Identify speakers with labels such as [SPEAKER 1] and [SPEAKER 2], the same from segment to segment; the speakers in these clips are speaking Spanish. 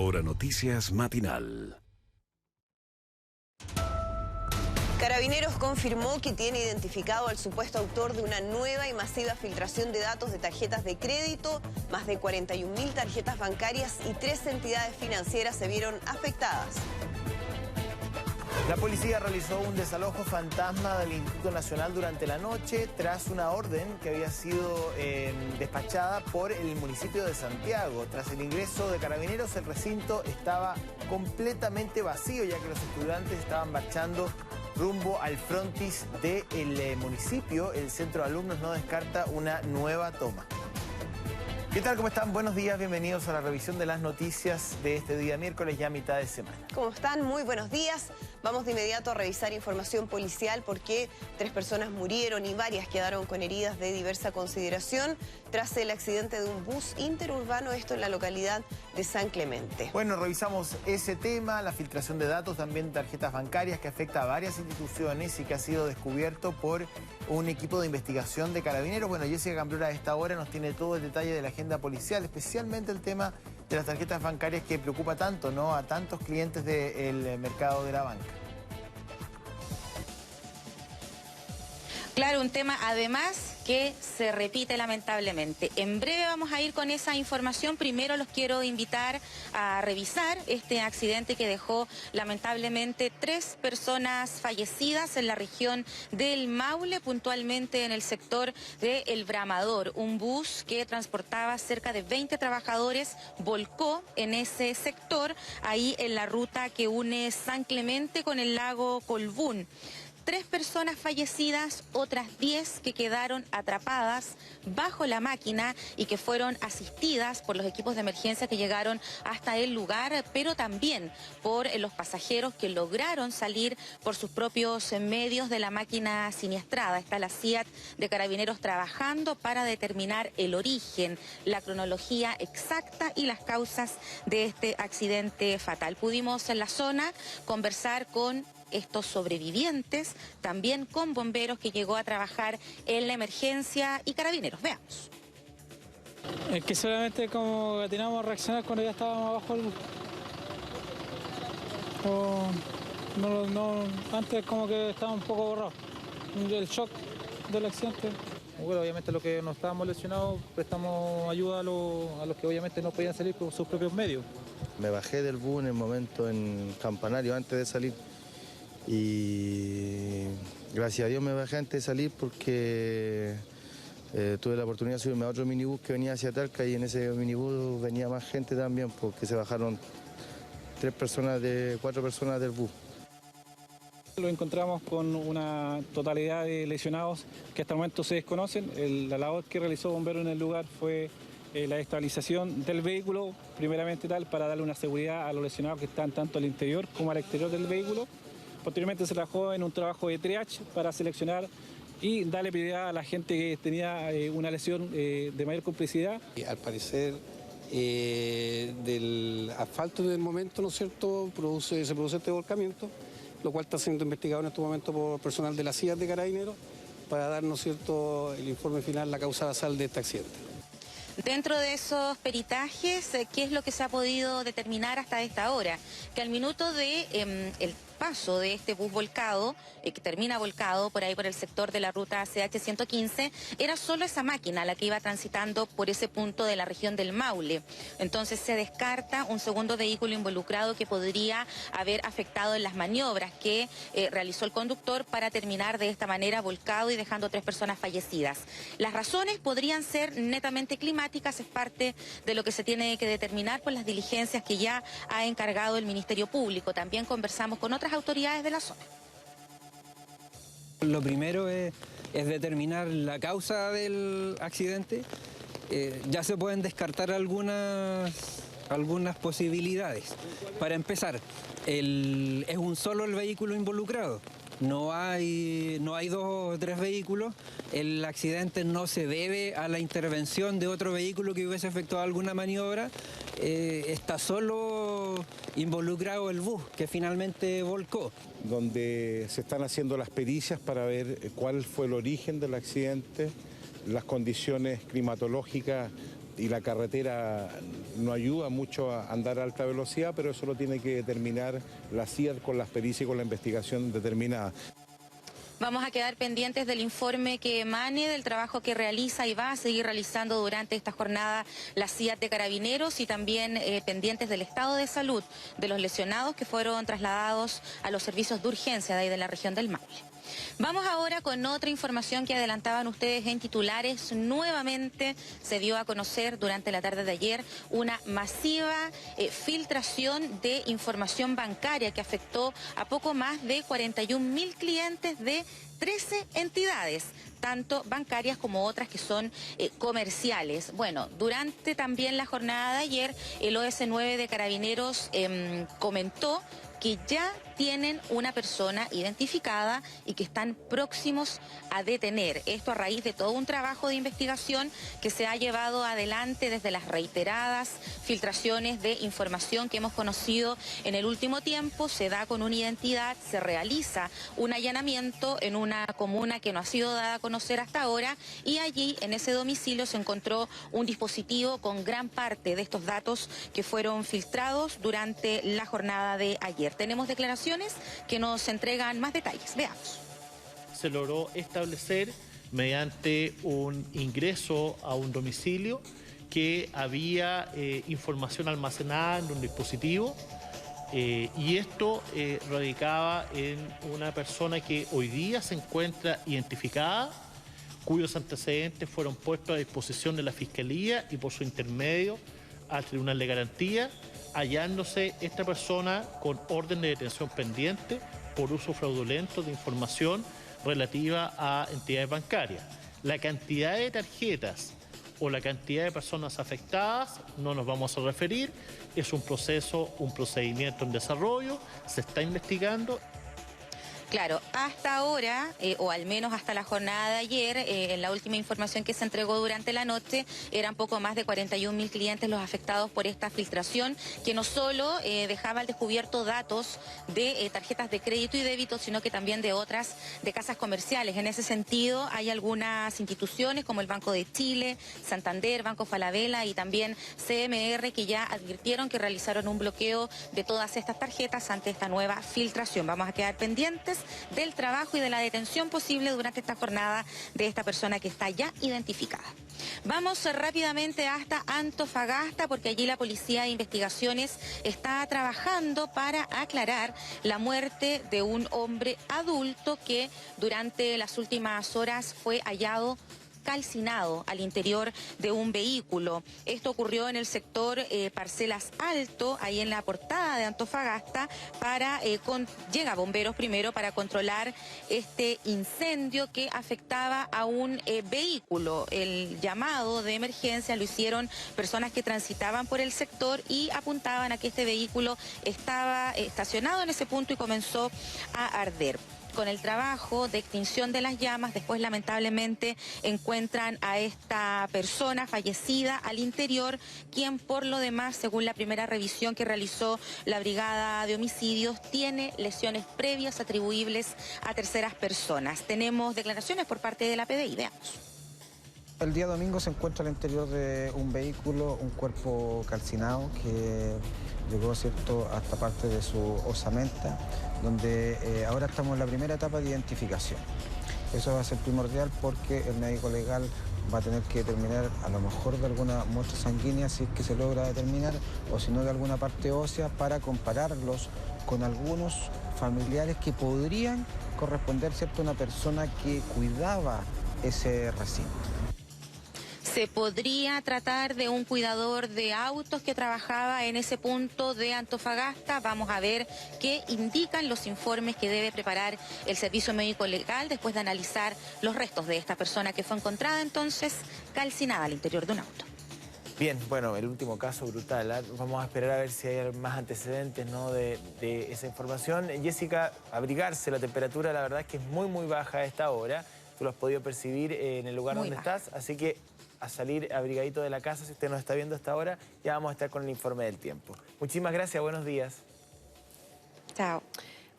[SPEAKER 1] Hora Noticias Matinal.
[SPEAKER 2] Carabineros confirmó que tiene identificado al supuesto autor de una nueva y masiva filtración de datos de tarjetas de crédito. Más de 41.000 tarjetas bancarias y 3 entidades financieras se vieron afectadas.
[SPEAKER 3] La policía realizó un desalojo fantasma del Instituto Nacional durante la noche tras una orden que había sido despachada por el municipio de Santiago. Tras el ingreso de Carabineros, el recinto estaba completamente vacío, ya que los estudiantes estaban marchando rumbo al frontis del municipio. El centro de alumnos no descarta una nueva toma. ¿Qué tal? ¿Cómo están? Buenos días, bienvenidos a la revisión de las noticias de este día miércoles, ya mitad de semana.
[SPEAKER 2] ¿Cómo están? Muy buenos días. Vamos de inmediato a revisar información policial porque 3 personas murieron y varias quedaron con heridas de diversa consideración tras el accidente de un bus interurbano, esto en la localidad de San Clemente.
[SPEAKER 3] Bueno, revisamos ese tema, la filtración de datos, también tarjetas bancarias que afecta a varias instituciones y que ha sido descubierto por un equipo de investigación de Carabineros. Bueno, Jessica Cambrora a esta hora nos tiene todo el detalle de la agenda policial, especialmente el tema de las tarjetas bancarias que preocupa tanto, ¿no?, a tantos clientes del mercado de la banca.
[SPEAKER 4] Claro, un tema además que se repite lamentablemente. En breve vamos a ir con esa información. Primero los quiero invitar a revisar este accidente que dejó lamentablemente 3 personas fallecidas en la región del Maule, puntualmente en el sector de El Bramador. Un bus que transportaba cerca de 20 trabajadores volcó en ese sector, ahí en la ruta que une San Clemente con el lago Colbún. 3 personas fallecidas, otras 10 que quedaron atrapadas bajo la máquina y que fueron asistidas por los equipos de emergencia que llegaron hasta el lugar, pero también por los pasajeros que lograron salir por sus propios medios de la máquina siniestrada. Está la CIAT de Carabineros trabajando para determinar el origen, la cronología exacta y las causas de este accidente fatal. Pudimos en la zona conversar con estos sobrevivientes, también con bomberos que llegó a trabajar en la emergencia y Carabineros. Veamos.
[SPEAKER 5] Es que solamente como atinamos a reaccionar cuando ya estábamos abajo del bus. Antes como que estaba un poco borrado. El shock del accidente.
[SPEAKER 6] Bueno, obviamente los que no estábamos lesionados prestamos ayuda a los que obviamente no podían salir por sus propios medios.
[SPEAKER 7] Me bajé del bus en el momento en Campanario antes de salir. Y gracias a Dios me bajé antes de salir porque tuve la oportunidad de subirme a otro minibús que venía hacia Talca y en ese minibús venía más gente también porque se bajaron 4 personas del bus.
[SPEAKER 5] Lo encontramos con una totalidad de lesionados que hasta el momento se desconocen. La labor que realizó Bombero en el lugar fue la estabilización del vehículo, primeramente tal, para darle una seguridad a los lesionados que están tanto al interior como al exterior del vehículo. Posteriormente se trabajó en un trabajo de triage para seleccionar y darle prioridad a la gente que tenía una lesión de mayor complicidad.
[SPEAKER 8] Al parecer, del asfalto del momento, ¿no es cierto?, se produce este volcamiento, lo cual está siendo investigado en este momento por personal de la CIAT de Carabineros para dar, ¿no es cierto?, el informe final, la causa basal de este accidente.
[SPEAKER 4] Dentro de esos peritajes, ¿qué es lo que se ha podido determinar hasta esta hora? Que al minuto de el paso de este bus volcado, que termina volcado por ahí por el sector de la ruta CH115, era solo esa máquina la que iba transitando por ese punto de la región del Maule. Entonces se descarta un segundo vehículo involucrado que podría haber afectado en las maniobras que realizó el conductor para terminar de esta manera volcado y dejando 3 personas fallecidas. Las razones podrían ser netamente climáticas, es parte de lo que se tiene que determinar por las diligencias que ya ha encargado el Ministerio Público. También conversamos con otras autoridades de la zona.
[SPEAKER 9] Lo primero es determinar la causa del accidente. Ya se pueden descartar algunas posibilidades. Para empezar, es un solo el vehículo involucrado. No hay 2 o 3 vehículos. El accidente no se debe a la intervención de otro vehículo que hubiese efectuado alguna maniobra. Está solo involucrado el bus que finalmente volcó.
[SPEAKER 10] Donde se están haciendo las pericias para ver cuál fue el origen del accidente, las condiciones climatológicas y la carretera no ayuda mucho a andar a alta velocidad, pero eso lo tiene que determinar la CIA con las pericias y con la investigación determinada.
[SPEAKER 4] Vamos a quedar pendientes del informe que emane, del trabajo que realiza y va a seguir realizando durante esta jornada la CIA de Carabineros y también pendientes del estado de salud de los lesionados que fueron trasladados a los servicios de urgencia de ahí de la región del Maule. Vamos ahora con otra información que adelantaban ustedes en titulares. Nuevamente se dio a conocer durante la tarde de ayer una masiva filtración de información bancaria que afectó a poco más de 41.000 clientes de 13 entidades, tanto bancarias como otras que son comerciales. Bueno, durante también la jornada de ayer, el OS9 de Carabineros comentó que ya tienen una persona identificada y que están próximos a detener. Esto a raíz de todo un trabajo de investigación que se ha llevado adelante desde las reiteradas filtraciones de información que hemos conocido en el último tiempo. Se da con una identidad, se realiza un allanamiento en una comuna que no ha sido dada a conocer hasta ahora y allí en ese domicilio se encontró un dispositivo con gran parte de estos datos que fueron filtrados durante la jornada de ayer. Tenemos declaraciones que nos entregan más detalles. Veamos.
[SPEAKER 11] Se logró establecer mediante un ingreso a un domicilio que había información almacenada en un dispositivo y esto radicaba en una persona que hoy día se encuentra identificada, cuyos antecedentes fueron puestos a disposición de la Fiscalía y por su intermedio al Tribunal de Garantía, hallándose esta persona con orden de detención pendiente por uso fraudulento de información relativa a entidades bancarias. La cantidad de tarjetas o la cantidad de personas afectadas no nos vamos a referir, es un procedimiento en desarrollo, se está investigando.
[SPEAKER 4] Claro, hasta ahora, o al menos hasta la jornada de ayer, en la última información que se entregó durante la noche, eran poco más de 41.000 clientes los afectados por esta filtración, que no solo dejaba al descubierto datos de tarjetas de crédito y débito, sino que también de otras, de casas comerciales. En ese sentido, hay algunas instituciones como el Banco de Chile, Santander, Banco Falabella y también CMR que ya advirtieron que realizaron un bloqueo de todas estas tarjetas ante esta nueva filtración. Vamos a quedar pendientes del trabajo y de la detención posible durante esta jornada de esta persona que está ya identificada. Vamos rápidamente hasta Antofagasta porque allí la Policía de Investigaciones está trabajando para aclarar la muerte de un hombre adulto que durante las últimas horas fue hallado calcinado al interior de un vehículo. Esto ocurrió en el sector Parcelas Alto, ahí en la portada de Antofagasta. Llega bomberos primero para controlar este incendio que afectaba a un vehículo. El llamado de emergencia lo hicieron personas que transitaban por el sector y apuntaban a que este vehículo estaba estacionado en ese punto y comenzó a arder. Con el trabajo de extinción de las llamas, después lamentablemente encuentran a esta persona fallecida al interior, quien por lo demás, según la primera revisión que realizó la Brigada de Homicidios, tiene lesiones previas atribuibles a terceras personas. Tenemos declaraciones por parte de la PDI, veamos.
[SPEAKER 12] El día domingo se encuentra al interior de un vehículo un cuerpo calcinado que llegó, ¿cierto?, hasta parte de su osamenta, donde ahora estamos en la primera etapa de identificación. Eso va a ser primordial porque el médico legal va a tener que determinar a lo mejor de alguna muestra sanguínea si es que se logra determinar o si no de alguna parte ósea para compararlos con algunos familiares que podrían corresponder, ¿cierto?, a una persona que cuidaba ese recinto.
[SPEAKER 4] ¿Se podría tratar de un cuidador de autos que trabajaba en ese punto de Antofagasta? Vamos a ver qué indican los informes que debe preparar el Servicio Médico Legal después de analizar los restos de esta persona que fue encontrada entonces calcinada al interior de un auto.
[SPEAKER 3] Bien, bueno, el último caso brutal, ¿eh? Vamos a esperar a ver si hay más antecedentes, ¿no?, de esa información. Jessica, abrigarse, la temperatura la verdad es que es muy baja a esta hora. Tú lo has podido percibir en el lugar donde estás, así que a salir abrigadito de la casa, si usted nos está viendo hasta ahora, ya vamos a estar con el informe del tiempo. Muchísimas gracias, buenos días.
[SPEAKER 4] Chao.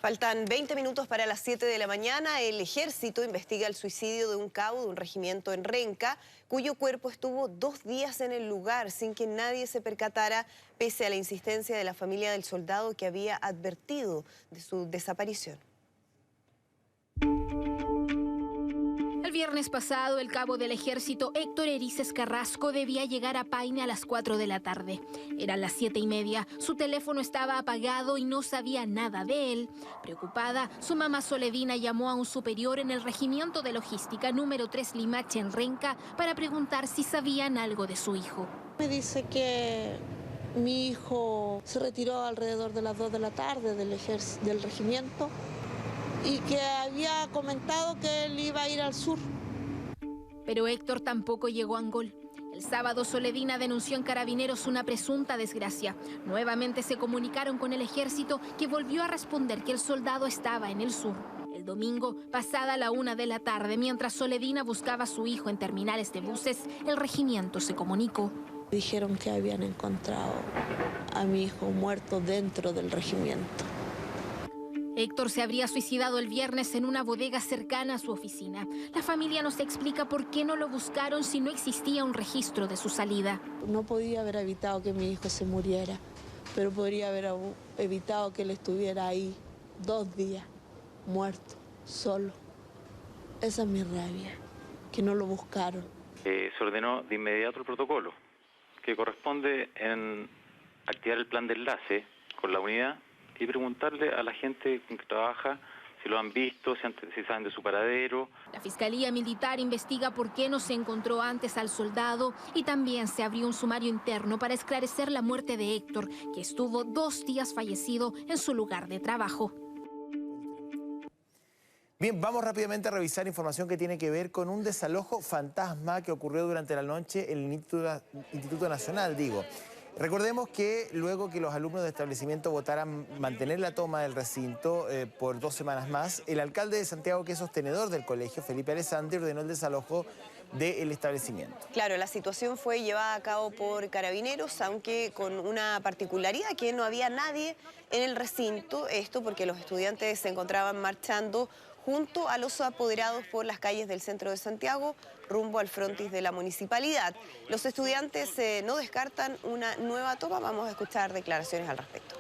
[SPEAKER 2] Faltan 20 minutos para las 7 de la mañana. El ejército investiga el suicidio de un cabo de un regimiento en Renca, cuyo cuerpo estuvo 2 días en el lugar sin que nadie se percatara, pese a la insistencia de la familia del soldado que había advertido de su desaparición.
[SPEAKER 13] El viernes pasado, el cabo del ejército Héctor Erices Carrasco debía llegar a Paine a las 4 de la tarde. Eran las 7:30, su teléfono estaba apagado y no sabía nada de él. Preocupada, su mamá Soledina llamó a un superior en el Regimiento de Logística número 3 Limache en Renca para preguntar si sabían algo de su hijo.
[SPEAKER 14] Me dice que mi hijo se retiró alrededor de las 2 de la tarde del regimiento y que había comentado que él iba a ir al sur.
[SPEAKER 13] Pero Héctor tampoco llegó a Angol. El sábado, Soledina denunció en Carabineros una presunta desgracia. Nuevamente se comunicaron con el ejército, que volvió a responder que el soldado estaba en el sur. El domingo, pasada la 1 de la tarde, mientras Soledina buscaba a su hijo en terminales de buses, el regimiento se comunicó.
[SPEAKER 14] Dijeron que habían encontrado a mi hijo muerto dentro del regimiento.
[SPEAKER 13] Héctor se habría suicidado el viernes en una bodega cercana a su oficina. La familia nos explica por qué no lo buscaron si no existía un registro de su salida.
[SPEAKER 14] No podía haber evitado que mi hijo se muriera, pero podría haber evitado que él estuviera ahí 2 días, muerto, solo. Esa es mi rabia, que no lo buscaron.
[SPEAKER 15] Se ordenó de inmediato el protocolo, que corresponde en activar el plan de enlace con la unidad y preguntarle a la gente que trabaja si lo han visto, si saben de su paradero.
[SPEAKER 13] La Fiscalía Militar investiga por qué no se encontró antes al soldado y también se abrió un sumario interno para esclarecer la muerte de Héctor, que estuvo 2 días fallecido en su lugar de trabajo.
[SPEAKER 3] Bien, vamos rápidamente a revisar información que tiene que ver con un desalojo fantasma que ocurrió durante la noche en el Instituto Nacional, Recordemos que luego que los alumnos de establecimiento votaran mantener la toma del recinto por 2 semanas más, el alcalde de Santiago, que es sostenedor del colegio, Felipe Alessandri, ordenó el desalojo del establecimiento.
[SPEAKER 2] Claro, la situación fue llevada a cabo por Carabineros, aunque con una particularidad, que no había nadie en el recinto, esto porque los estudiantes se encontraban marchando junto a los apoderados por las calles del centro de Santiago, rumbo al frontis de la municipalidad. Los estudiantes no descartan una nueva toma. Vamos a escuchar declaraciones al respecto.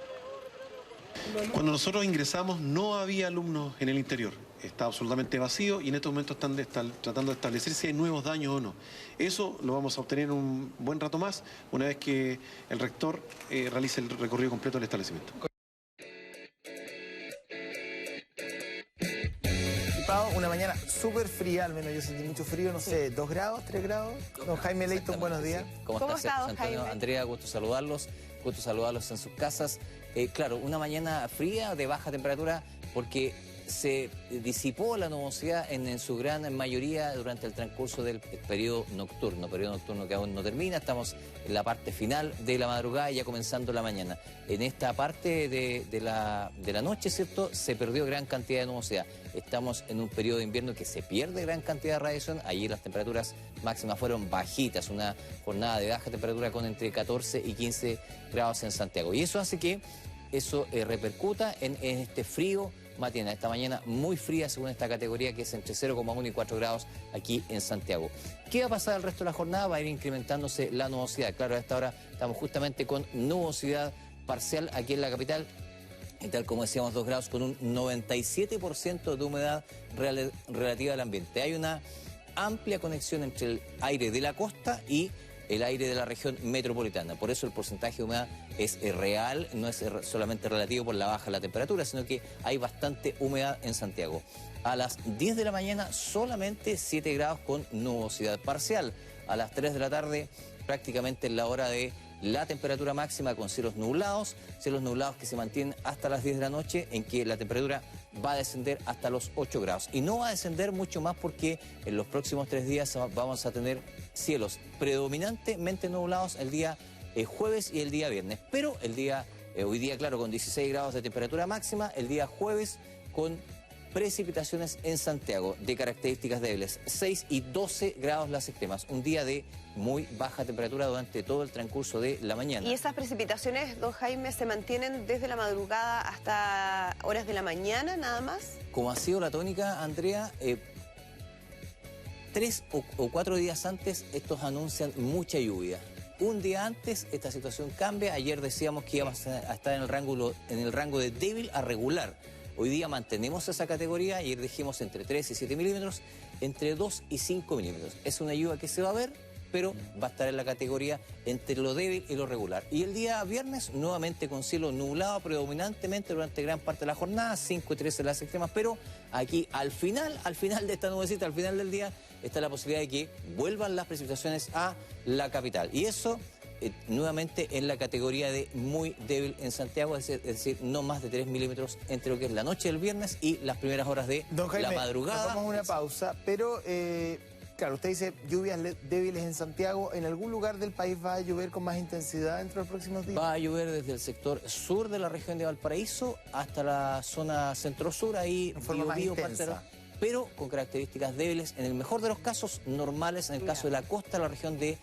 [SPEAKER 16] Cuando nosotros ingresamos no había alumnos en el interior. Está absolutamente vacío y en estos momentos están tratando de establecer si hay nuevos daños o no. Eso lo vamos a obtener en un buen rato más, una vez que el rector realice el recorrido completo del establecimiento.
[SPEAKER 3] Una mañana súper fría, al menos yo sentí mucho frío, no sé, 2 grados, 3 grados. Don Jaime Leighton, buenos días.
[SPEAKER 17] Sí. ¿Cómo está, don Jaime? Andrea, gusto saludarlos en sus casas. Claro, una mañana fría, de baja temperatura, porque se disipó la nubosidad en su gran mayoría durante el transcurso del periodo nocturno que aún no termina. Estamos en la parte final de la madrugada y ya comenzando la mañana. En esta parte de la noche, ¿cierto?, se perdió gran cantidad de nubosidad. Estamos en un periodo de invierno que se pierde gran cantidad de radiación. Ayer las temperaturas máximas fueron bajitas, una jornada de baja temperatura con entre 14 y 15 grados en Santiago. Y eso hace que eso repercuta en este frío matinal. Esta mañana muy fría según esta categoría, que es entre 0,1 y 4 grados aquí en Santiago. ¿Qué va a pasar el resto de la jornada? Va a ir incrementándose la nubosidad. Claro, a esta hora estamos justamente con nubosidad parcial aquí en la capital. Y tal como decíamos, 2 grados con un 97% de humedad relativa al ambiente. Hay una amplia conexión entre el aire de la costa y el aire de la región metropolitana. Por eso el porcentaje de humedad es real, no es solamente relativo por la baja de la temperatura, sino que hay bastante humedad en Santiago. A las 10 de la mañana solamente 7 grados con nubosidad parcial. A las 3 de la tarde prácticamente en la hora de la temperatura máxima con cielos nublados que se mantienen hasta las 10 de la noche, en que la temperatura va a descender hasta los 8 grados. Y no va a descender mucho más porque en los próximos 3 días vamos a tener cielos predominantemente nublados el día jueves y el día viernes. Pero el día, hoy día, claro, con 16 grados de temperatura máxima, el día jueves con precipitaciones en Santiago de características débiles, 6 y 12 grados las extremas, un día de muy baja temperatura durante todo el transcurso de la mañana.
[SPEAKER 2] ¿Y esas precipitaciones, don Jaime, se mantienen desde la madrugada hasta horas de la mañana nada más?
[SPEAKER 17] Como ha sido la tónica, Andrea, 3 o 4 días antes estos anuncian mucha lluvia. Un día antes esta situación cambia. Ayer decíamos que íbamos a estar en el rango de débil a regular. Hoy día mantenemos esa categoría. Ayer dijimos entre 3 y 7 milímetros, entre 2 y 5 milímetros. Es una lluvia que se va a ver, pero va a estar en la categoría entre lo débil y lo regular. Y el día viernes, nuevamente con cielo nublado predominantemente durante gran parte de la jornada, 5 y 13 las extremas, pero aquí al final de esta nubecita, al final del día, está la posibilidad de que vuelvan las precipitaciones a la capital. Y eso, nuevamente, en la categoría de muy débil en Santiago, es decir, no más de 3 milímetros entre lo que es la noche del viernes y las primeras horas de
[SPEAKER 3] Don Jaime,
[SPEAKER 17] la madrugada.
[SPEAKER 3] Nos vamos a una pausa, pero claro, usted dice lluvias débiles en Santiago. ¿En algún lugar del país va a llover con más intensidad dentro de los próximos días?
[SPEAKER 17] Va a llover desde el sector sur de la región de Valparaíso hasta la zona centro-sur, ahí
[SPEAKER 3] en forma más intensa,
[SPEAKER 17] pero con características débiles, en el mejor de los casos normales, en el caso de la costa, la región de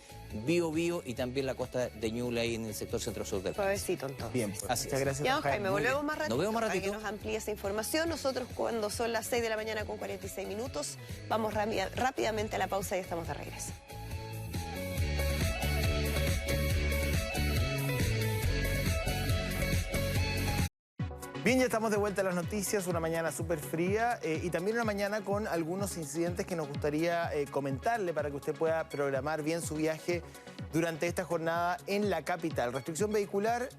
[SPEAKER 17] Biobío y también la costa de Ñuble, ahí en el sector centro-sur del país.
[SPEAKER 2] Suavecito, entonces.
[SPEAKER 3] Bien, pues,
[SPEAKER 17] muchas
[SPEAKER 3] gracias.
[SPEAKER 2] Ya, don Jaime, volvemos más ratito.
[SPEAKER 17] Nos vemos más ratito.
[SPEAKER 2] Para que nos amplíe esa información. Nosotros, cuando son las 6 de la mañana con 46 minutos, vamos rápidamente a la pausa y estamos de regreso.
[SPEAKER 3] Bien, ya estamos de vuelta a las noticias, una mañana súper fría y también una mañana con algunos incidentes que nos gustaría comentarle para que usted pueda programar bien su viaje durante esta jornada en la capital. Restricción vehicular,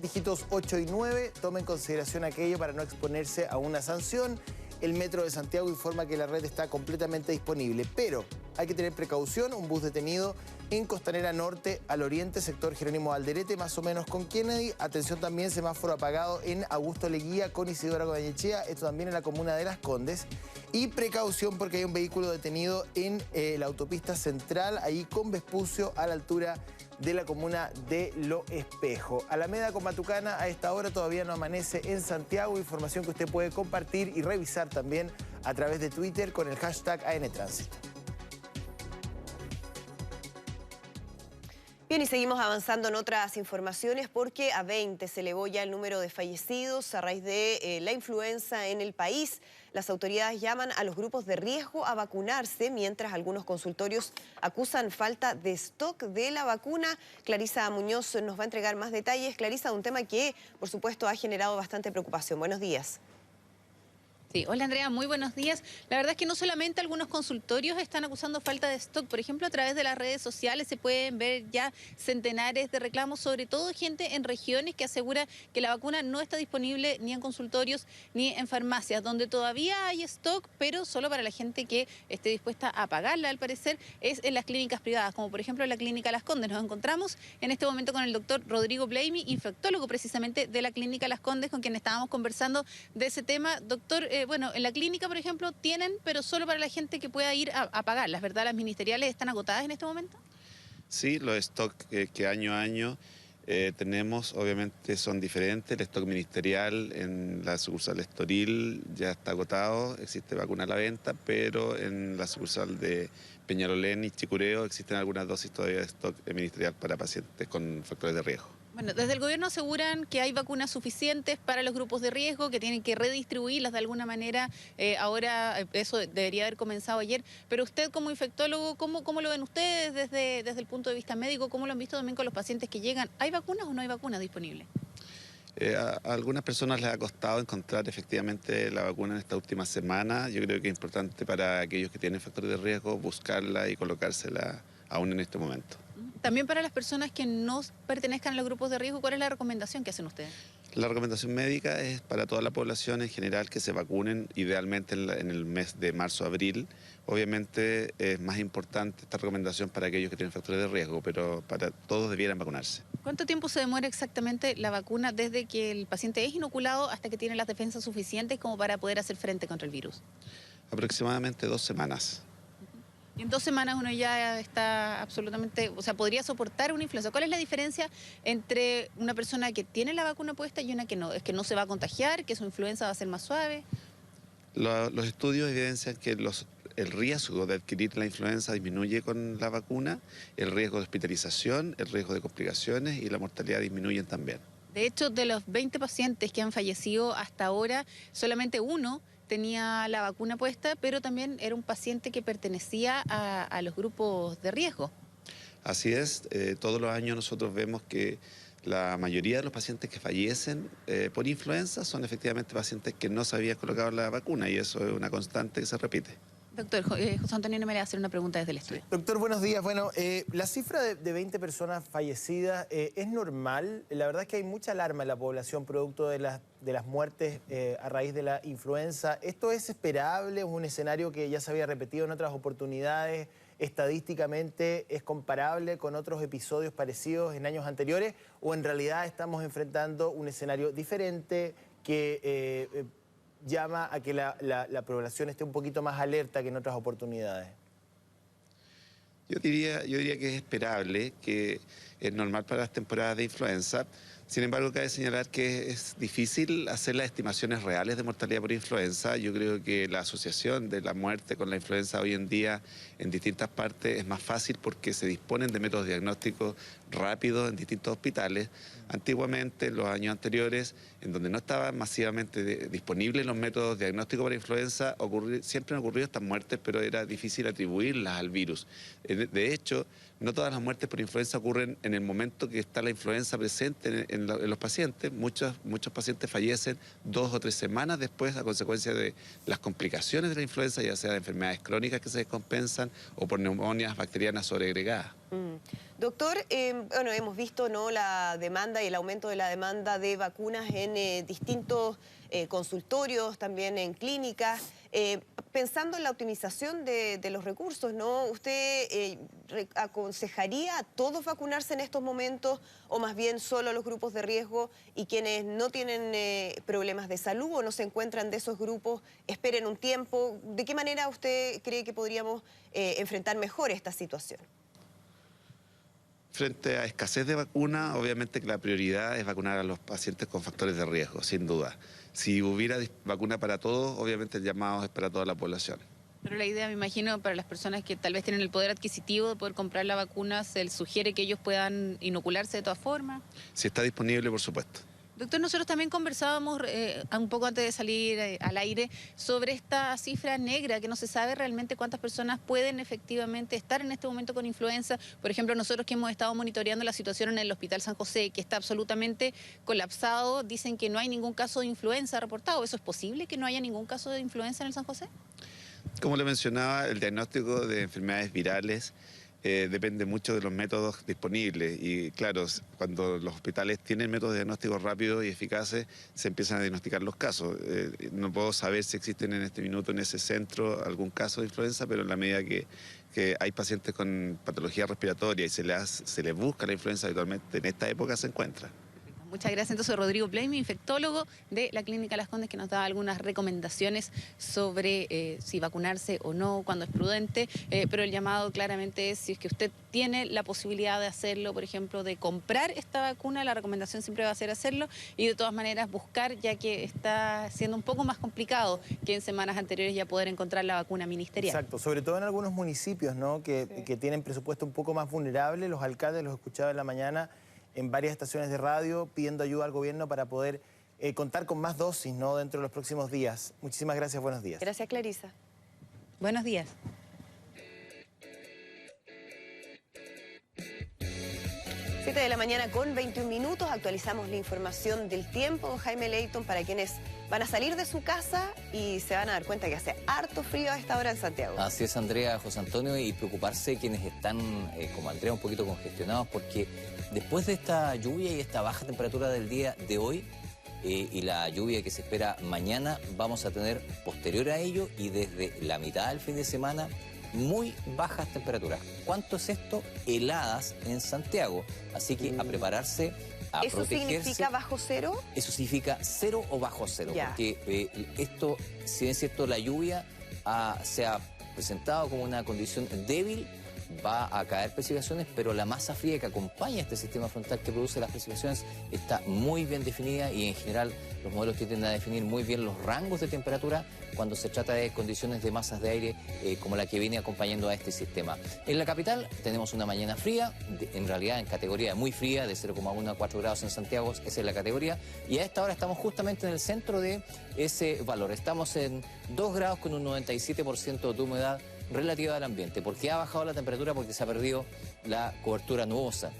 [SPEAKER 3] dígitos 8 y 9, tome en consideración aquello para no exponerse a una sanción. El Metro de Santiago informa que la red está completamente disponible, pero hay que tener precaución. Un bus detenido en Costanera Norte al oriente, sector Jerónimo Alderete, más o menos con Kennedy. Atención también, semáforo apagado en Augusto Leguía con Isidora Godañechea, esto también en la comuna de Las Condes. Y precaución porque hay un vehículo detenido en la autopista central, ahí con Vespucio, a la altura de la comuna de Lo Espejo. Alameda con Matucana a esta hora todavía no amanece en Santiago. Información que usted puede compartir y revisar también a través de Twitter con el hashtag ANTránsito.
[SPEAKER 2] Bien, y seguimos avanzando en otras informaciones porque a 20 se elevó ya el número de fallecidos a raíz de la influenza en el país. Las autoridades llaman a los grupos de riesgo a vacunarse, mientras algunos consultorios acusan falta de stock de la vacuna. Clarisa Muñoz nos va a entregar más detalles. Clarisa, un tema que, por supuesto, ha generado bastante preocupación. Buenos días.
[SPEAKER 18] Sí, hola Andrea, muy buenos días. La verdad es que no solamente algunos consultorios están acusando falta de stock, por ejemplo, a través de las redes sociales se pueden ver ya centenares de reclamos, sobre todo gente en regiones que asegura que la vacuna no está disponible ni en consultorios ni en farmacias, donde todavía hay stock, pero solo para la gente que esté dispuesta a pagarla, al parecer, es en las clínicas privadas, como por ejemplo en la Clínica Las Condes. Nos encontramos en este momento con el doctor Rodrigo Bleimi, infectólogo precisamente de la Clínica Las Condes, con quien estábamos conversando de ese tema. Doctor, bueno, en la clínica, por ejemplo, tienen, pero solo para la gente que pueda ir a pagarlas, ¿verdad? ¿Las ministeriales están agotadas en este momento?
[SPEAKER 19] Sí, los stock que año a año tenemos, obviamente son diferentes. El stock ministerial en la sucursal Estoril ya está agotado, existe vacuna a la venta, pero en la sucursal de Peñalolén y Chicureo existen algunas dosis todavía de stock ministerial para pacientes con factores de riesgo.
[SPEAKER 18] Bueno, desde el gobierno aseguran que hay vacunas suficientes para los grupos de riesgo, que tienen que redistribuirlas de alguna manera. Ahora eso debería haber comenzado ayer. Pero usted como infectólogo, ¿cómo lo ven ustedes desde el punto de vista médico? ¿Cómo lo han visto también con los pacientes que llegan? ¿Hay vacunas o no hay vacunas disponibles?
[SPEAKER 19] A algunas personas les ha costado encontrar efectivamente la vacuna en esta última semana. Yo creo que es importante para aquellos que tienen factores de riesgo buscarla y colocársela aún en este momento.
[SPEAKER 18] También para las personas que no pertenezcan a los grupos de riesgo, ¿cuál es la recomendación que hacen ustedes?
[SPEAKER 19] La recomendación médica es para toda la población en general que se vacunen, idealmente en el mes de marzo-abril. Obviamente es más importante esta recomendación para aquellos que tienen factores de riesgo, pero para todos debieran vacunarse.
[SPEAKER 18] ¿Cuánto tiempo se demora exactamente la vacuna desde que el paciente es inoculado hasta que tiene las defensas suficientes como para poder hacer frente contra el virus?
[SPEAKER 19] Aproximadamente 2 semanas.
[SPEAKER 18] Y en 2 semanas uno ya está absolutamente, o sea, podría soportar una influenza. ¿Cuál es la diferencia entre una persona que tiene la vacuna puesta y una que no? ¿Es que no se va a contagiar, que su influenza va a ser más suave?
[SPEAKER 19] Los estudios evidencian que el riesgo de adquirir la influenza disminuye con la vacuna, el riesgo de hospitalización, el riesgo de complicaciones y la mortalidad disminuyen también.
[SPEAKER 18] De hecho, de los 20 pacientes que han fallecido hasta ahora, solamente uno tenía la vacuna puesta, pero también era un paciente que pertenecía a los grupos de riesgo.
[SPEAKER 19] Así es, todos los años nosotros vemos que la mayoría de los pacientes que fallecen por influenza son efectivamente pacientes que no se habían colocado la vacuna y eso es una constante que se repite.
[SPEAKER 18] Doctor, José Antonio no me le va a hacer una pregunta desde el estudio.
[SPEAKER 3] Doctor, buenos días. Bueno, la cifra de 20 personas fallecidas es normal. La verdad es que hay mucha alarma en la población producto de las muertes a raíz de la influenza. ¿Esto es esperable? ¿Es un escenario que ya se había repetido en otras oportunidades? ¿Estadísticamente es comparable con otros episodios parecidos en años anteriores? ¿O en realidad estamos enfrentando un escenario diferente que llama a que la población esté un poquito más alerta que en otras oportunidades?
[SPEAKER 19] Yo diría que es esperable, que es normal para las temporadas de influenza. Sin embargo, cabe señalar que es difícil hacer las estimaciones reales de mortalidad por influenza. Yo creo que la asociación de la muerte con la influenza hoy en día en distintas partes es más fácil porque se disponen de métodos diagnósticos rápidos en distintos hospitales. Antiguamente, en los años anteriores, en donde no estaban masivamente disponibles los métodos diagnósticos para influenza, siempre han ocurrido estas muertes, pero era difícil atribuirlas al virus. De hecho, no todas las muertes por influenza ocurren en el momento que está la influenza presente en los pacientes. Muchos pacientes fallecen 2 o 3 semanas después a consecuencia de las complicaciones de la influenza, ya sea de enfermedades crónicas que se descompensan o por neumonias bacterianas sobreagregadas.
[SPEAKER 2] Doctor, bueno, hemos visto, ¿no?, la demanda y el aumento de la demanda de vacunas en distintos consultorios, también en clínicas. Pensando en la optimización de los recursos, ¿no?, ¿usted aconsejaría a todos vacunarse en estos momentos o más bien solo a los grupos de riesgo y quienes no tienen problemas de salud o no se encuentran de esos grupos esperen un tiempo? ¿De qué manera usted cree que podríamos enfrentar mejor esta situación?
[SPEAKER 19] Frente a escasez de vacuna, obviamente que la prioridad es vacunar a los pacientes con factores de riesgo, sin duda. Si hubiera vacuna para todos, obviamente el llamado es para toda la población.
[SPEAKER 18] Pero la idea, me imagino, para las personas que tal vez tienen el poder adquisitivo de poder comprar la vacuna, ¿se les sugiere que ellos puedan inocularse de todas formas?
[SPEAKER 19] Si está disponible, por supuesto.
[SPEAKER 18] Doctor, nosotros también conversábamos un poco antes de salir al aire sobre esta cifra negra, que no se sabe realmente cuántas personas pueden efectivamente estar en este momento con influenza. Por ejemplo, nosotros que hemos estado monitoreando la situación en el Hospital San José, que está absolutamente colapsado, dicen que no hay ningún caso de influenza reportado. ¿Eso es posible, que no haya ningún caso de influenza en el San José?
[SPEAKER 19] Como le mencionaba, el diagnóstico de enfermedades virales depende mucho de los métodos disponibles y claro, cuando los hospitales tienen métodos de diagnóstico rápidos y eficaces, se empiezan a diagnosticar los casos. No puedo saber si existen en este minuto en ese centro algún caso de influenza, pero en la medida que hay pacientes con patología respiratoria y se les busca la influenza habitualmente, en esta época se encuentra.
[SPEAKER 18] Muchas gracias. Entonces, Rodrigo Bleimi, infectólogo de la Clínica Las Condes, que nos da algunas recomendaciones sobre si vacunarse o no, cuando es prudente, pero el llamado claramente es, si es que usted tiene la posibilidad de hacerlo, por ejemplo, de comprar esta vacuna, la recomendación siempre va a ser hacerlo y de todas maneras buscar, ya que está siendo un poco más complicado que en semanas anteriores ya poder encontrar la vacuna ministerial.
[SPEAKER 3] Exacto, sobre todo en algunos municipios, ¿no?, que tienen presupuesto un poco más vulnerable. Los alcaldes, los escuchaba en la mañana, en varias estaciones de radio pidiendo ayuda al gobierno para poder contar con más dosis, ¿no?, dentro de los próximos días. Muchísimas gracias, buenos días.
[SPEAKER 2] Gracias, Clarisa.
[SPEAKER 18] Buenos días.
[SPEAKER 2] 7 de la mañana con 21 minutos, actualizamos la información del tiempo con Jaime Leighton para quienes van a salir de su casa y se van a dar cuenta que hace harto frío a esta hora en Santiago.
[SPEAKER 17] Así es, Andrea, José Antonio, y preocuparse quienes están, como Andrea, un poquito congestionados, porque después de esta lluvia y esta baja temperatura del día de hoy y la lluvia que se espera mañana, vamos a tener posterior a ello y desde la mitad del fin de semana muy bajas temperaturas. ¿Cuánto es esto? Heladas en Santiago. Así que a prepararse, a
[SPEAKER 2] ¿Eso
[SPEAKER 17] protegerse.
[SPEAKER 2] significa bajo cero?
[SPEAKER 17] Eso significa 0 o bajo 0.
[SPEAKER 2] Ya.
[SPEAKER 17] Porque esto, si bien es cierto, la lluvia se ha presentado como una condición débil, va a caer precipitaciones, pero la masa fría que acompaña este sistema frontal que produce las precipitaciones está muy bien definida y en general los modelos tienden a definir muy bien los rangos de temperatura cuando se trata de condiciones de masas de aire como la que viene acompañando a este sistema. En la capital tenemos una mañana fría, en realidad en categoría muy fría, de 0,1 a 4 grados en Santiago, esa es la categoría, y a esta hora estamos justamente en el centro de ese valor. Estamos en 2 grados con un 97% de humedad relativa al ambiente. ¿Por qué ha bajado la temperatura? Porque se ha perdido la cobertura nubosa.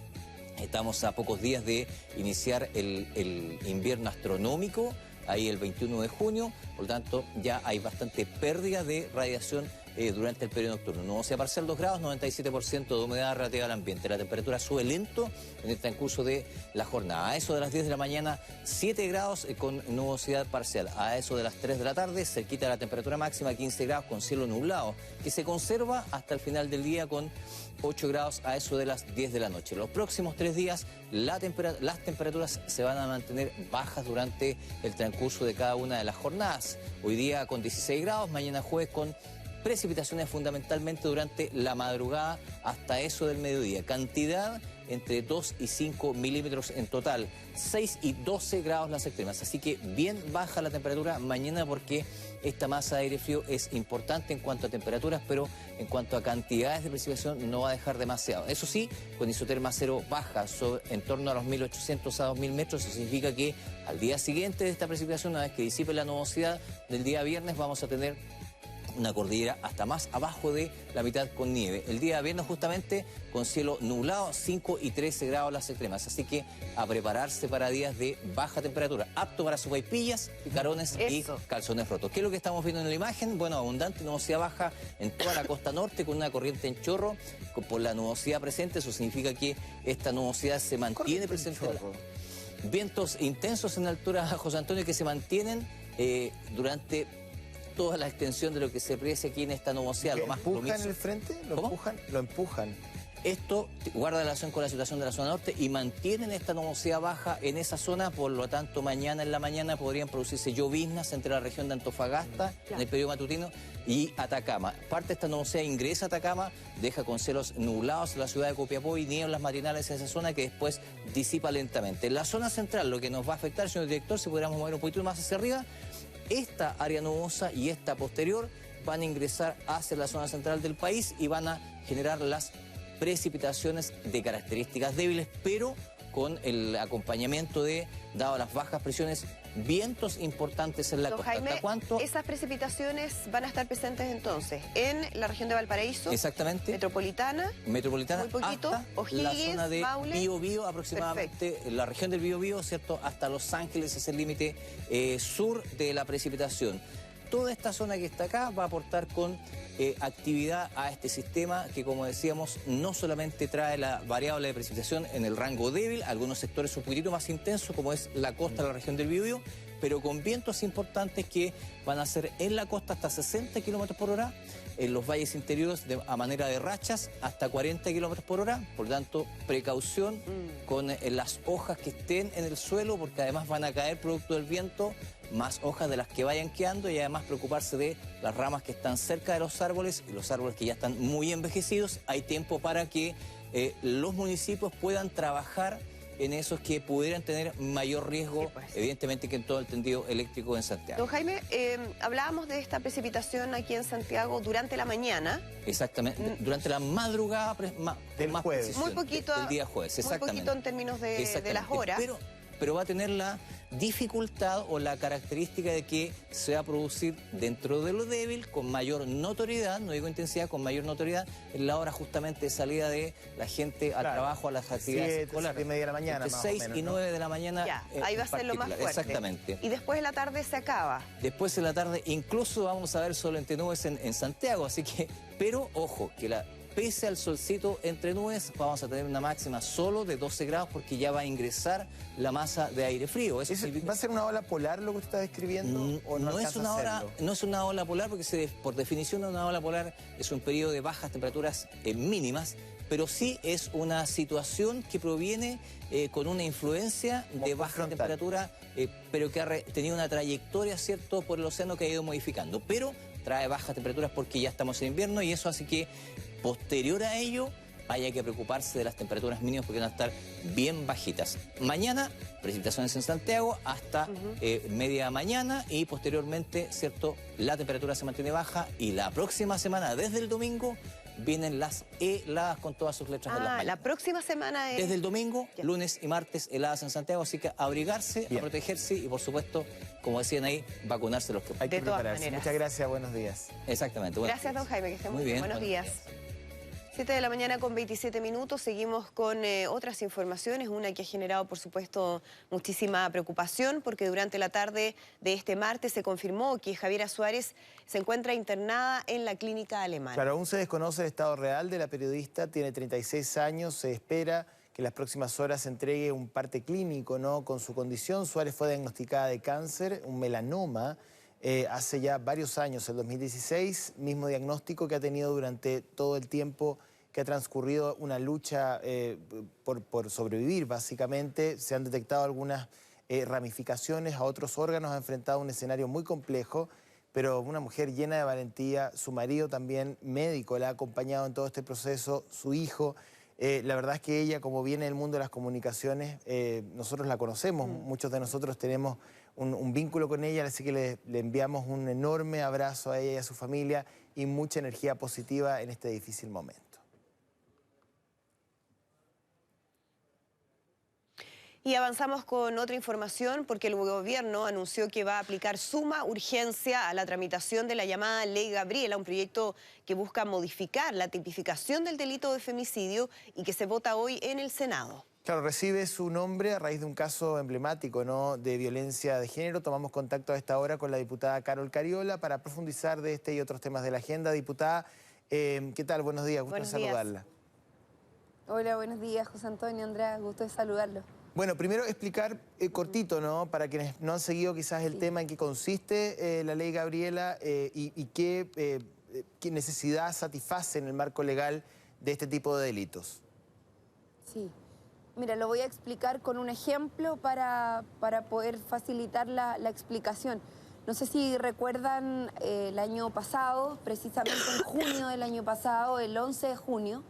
[SPEAKER 17] Estamos a pocos días de iniciar el invierno astronómico, ahí el 21 de junio, por lo tanto ya hay bastante pérdida de radiación durante el periodo nocturno. Nubosidad parcial 2 grados, 97% de humedad relativa al ambiente. La temperatura sube lento en el transcurso de la jornada. A eso de las 10 de la mañana, 7 grados con nubosidad parcial. A eso de las 3 de la tarde, cerquita de la temperatura máxima, 15 grados con cielo nublado, que se conserva hasta el final del día con 8 grados a eso de las 10 de la noche. Los próximos 3 días las temperaturas se van a mantener bajas durante el transcurso de cada una de las jornadas. Hoy día con 16 grados, mañana jueves con precipitaciones fundamentalmente durante la madrugada hasta eso del mediodía. Cantidad entre 2 y 5 milímetros en total. 6 y 12 grados las extremas. Así que bien baja la temperatura mañana porque esta masa de aire frío es importante en cuanto a temperaturas, pero en cuanto a cantidades de precipitación no va a dejar demasiado. Eso sí, con isoterma cero baja en torno a los 1.800 a 2.000 metros, eso significa que al día siguiente de esta precipitación, una vez que disipe la nubosidad del día viernes, vamos a tener una cordillera hasta más abajo de la mitad con nieve. El día viernes justamente con cielo nublado, 5 y 13 grados las extremas. Así que a prepararse para días de baja temperatura, apto para sopaipillas, picarones y calzones rotos. ¿Qué es lo que estamos viendo en la imagen? Bueno, abundante nubosidad baja en toda la costa norte con una corriente en chorro. Por la nubosidad presente, eso significa que esta nubosidad se mantiene presente. Vientos intensos en altura, José Antonio, que se mantienen durante toda la extensión de lo que se aprecia aquí en esta nubosidad.
[SPEAKER 3] ¿Lo empujan en el frente? ¿Lo empujan?
[SPEAKER 17] Esto guarda relación con la situación de la zona norte y mantienen esta nubosidad baja en esa zona, por lo tanto mañana en la mañana podrían producirse lloviznas entre la región de Antofagasta, en el periodo matutino, y Atacama. Parte de esta nubosidad ingresa a Atacama, deja con cielos nublados en la ciudad de Copiapó y nieblas matinales en esa zona que después disipa lentamente. En la zona central, lo que nos va a afectar, señor director, si pudiéramos mover un poquito más hacia arriba, esta área nubosa y esta posterior van a ingresar hacia la zona central del país y van a generar las precipitaciones de características débiles, pero con el acompañamiento de, dado las bajas presiones, vientos importantes en la costa.
[SPEAKER 2] Jaime, esas precipitaciones van a estar presentes entonces en la región de Valparaíso.
[SPEAKER 17] Exactamente.
[SPEAKER 2] Metropolitana.
[SPEAKER 17] Muy poquito.
[SPEAKER 2] Hasta
[SPEAKER 17] O'Higgins, la zona de Biobío aproximadamente. Perfecto. La región del Biobío, ¿cierto? Hasta Los Ángeles es el límite sur de la precipitación. Toda esta zona que está acá va a aportar con actividad a este sistema que, como decíamos, no solamente trae la variable de precipitación en el rango débil, algunos sectores un poquitito más intensos, como es la costa de la región del Biobío, pero con vientos importantes que van a ser en la costa hasta 60 kilómetros por hora, en los valles interiores a manera de rachas hasta 40 kilómetros por hora. Por lo tanto, precaución con las hojas que estén en el suelo, porque además van a caer producto del viento más hojas de las que vayan quedando, y además preocuparse de las ramas que están cerca de los árboles y los árboles que ya están muy envejecidos. Hay tiempo para que los municipios puedan trabajar en esos que pudieran tener mayor riesgo, evidentemente, que en todo el tendido eléctrico en Santiago.
[SPEAKER 2] Don Jaime, hablábamos de esta precipitación aquí en Santiago durante la mañana.
[SPEAKER 17] Exactamente, durante la madrugada
[SPEAKER 3] del jueves.
[SPEAKER 2] Muy poquito,
[SPEAKER 17] el día jueves, exactamente.
[SPEAKER 2] Muy poquito en términos de las horas.
[SPEAKER 17] Pero va a tener la dificultad o la característica de que se va a producir dentro de lo débil con mayor notoriedad, no digo intensidad, con mayor notoriedad en la hora justamente de salida de la gente al trabajo, a las actividades escolares.
[SPEAKER 3] 7:30 de la mañana,
[SPEAKER 17] entre 6 y 9 de la mañana.
[SPEAKER 2] Ya, ahí va a ser lo más fuerte.
[SPEAKER 17] Exactamente.
[SPEAKER 2] Y después de la tarde se acaba.
[SPEAKER 17] Después de la tarde incluso vamos a ver sol entre nubes en Santiago, así que, pero ojo, que pese al solcito entre nubes, vamos a tener una máxima solo de 12 grados porque ya va a ingresar la masa de aire frío.
[SPEAKER 3] ¿Va a ser una ola polar lo que usted está describiendo? ¿O no
[SPEAKER 17] es una ola polar porque por definición una ola polar es un periodo de bajas temperaturas mínimas, pero sí es una situación que proviene con una influencia de baja temperatura, pero que ha tenido una trayectoria, ¿cierto?, por el océano que ha ido modificando. Pero trae bajas temperaturas porque ya estamos en invierno y eso hace que posterior a ello haya que preocuparse de las temperaturas mínimas porque van a estar bien bajitas. Mañana, precipitaciones en Santiago hasta media mañana y posteriormente, ¿cierto?, la temperatura se mantiene baja y la próxima semana, desde el domingo, vienen las heladas con todas sus letras en las mañanas.
[SPEAKER 2] La próxima semana es...
[SPEAKER 17] Desde el domingo, lunes y martes, heladas en Santiago, así que abrigarse, a protegerse y, por supuesto, como decían ahí, vacunarse los que
[SPEAKER 3] Hay que prepararse. Muchas gracias, buenos días.
[SPEAKER 17] Exactamente.
[SPEAKER 2] Gracias, don Jaime, que esté muy bien. Buenos días. 7 de la mañana con 27 minutos, seguimos con otras informaciones, una que ha generado por supuesto muchísima preocupación porque durante la tarde de este martes se confirmó que Javiera Suárez se encuentra internada en la clínica alemana.
[SPEAKER 3] Claro, aún se desconoce el estado real de la periodista, tiene 36 años, se espera que en las próximas horas se entregue un parte clínico, ¿no?, con su condición. Suárez fue diagnosticada de cáncer, un melanoma, hace ya varios años, el 2016, mismo diagnóstico que ha tenido durante todo el tiempo que ha transcurrido una lucha por sobrevivir, básicamente. Se han detectado algunas ramificaciones a otros órganos, ha enfrentado un escenario muy complejo, pero una mujer llena de valentía, su marido también médico, la ha acompañado en todo este proceso, su hijo. La verdad es que ella, como viene del mundo de las comunicaciones, nosotros la conocemos, muchos de nosotros tenemos un vínculo con ella, así que le enviamos un enorme abrazo a ella y a su familia y mucha energía positiva en este difícil momento.
[SPEAKER 2] Y avanzamos con otra información porque el gobierno anunció que va a aplicar suma urgencia a la tramitación de la llamada Ley Gabriela, un proyecto que busca modificar la tipificación del delito de femicidio y que se vota hoy en el Senado.
[SPEAKER 3] Claro, recibe su nombre a raíz de un caso emblemático, ¿no?, de violencia de género. Tomamos contacto a esta hora con la diputada Carol Cariola para profundizar de este y otros temas de la agenda. Diputada, ¿qué tal? Buenos días, gusto de saludarla.
[SPEAKER 20] Hola, buenos días, José Antonio, Andrea, gusto de saludarlo.
[SPEAKER 3] Bueno, primero explicar cortito, ¿no?, para quienes no han seguido quizás el tema en qué consiste la Ley Gabriela y qué necesidad satisface en el marco legal de este tipo de delitos.
[SPEAKER 20] Sí. Mira, lo voy a explicar con un ejemplo para poder facilitar la explicación. No sé si recuerdan el año pasado, precisamente en junio del año pasado, el 11 de junio,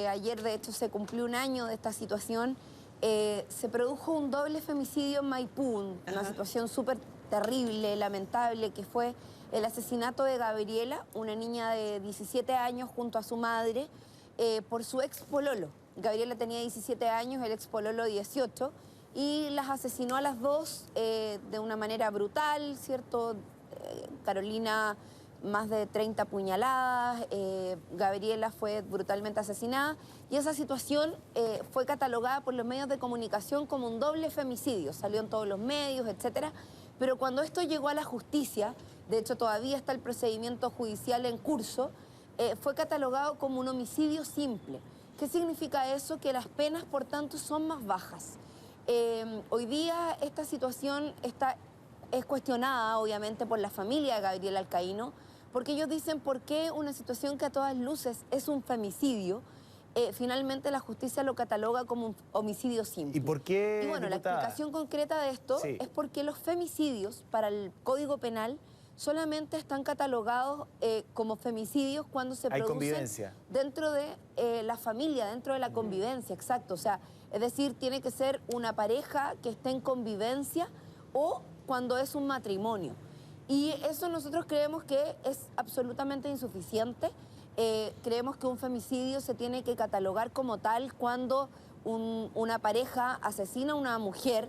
[SPEAKER 20] ayer de hecho se cumplió un año de esta situación, se produjo un doble femicidio en Maipú, una situación súper terrible, lamentable, que fue el asesinato de Gabriela, una niña de 17 años junto a su madre, por su ex pololo. Gabriela tenía 17 años, el ex pololo 18, y las asesinó a las dos de una manera brutal, ¿cierto? Carolina, más de 30 puñaladas, Gabriela fue brutalmente asesinada, y esa situación fue catalogada por los medios de comunicación como un doble femicidio, salió en todos los medios, etcétera, pero cuando esto llegó a la justicia, de hecho todavía está el procedimiento judicial en curso, fue catalogado como un homicidio simple. ¿Qué significa eso? Que las penas, por tanto, son más bajas. Hoy día esta situación es cuestionada, obviamente, por la familia de Gabriela Alcaíno, porque ellos dicen por qué una situación que a todas luces es un femicidio, finalmente la justicia lo cataloga como un homicidio simple.
[SPEAKER 3] ¿Y por qué,
[SPEAKER 20] Y bueno,
[SPEAKER 3] diputada?
[SPEAKER 20] la explicación concreta de esto es porque los femicidios para el Código Penal solamente están catalogados como femicidios cuando se producen dentro de la familia, dentro de la convivencia, exacto. O sea, es decir, tiene que ser una pareja que esté en convivencia o cuando es un matrimonio. Y eso nosotros creemos que es absolutamente insuficiente. Creemos que un femicidio se tiene que catalogar como tal cuando una pareja asesina a una mujer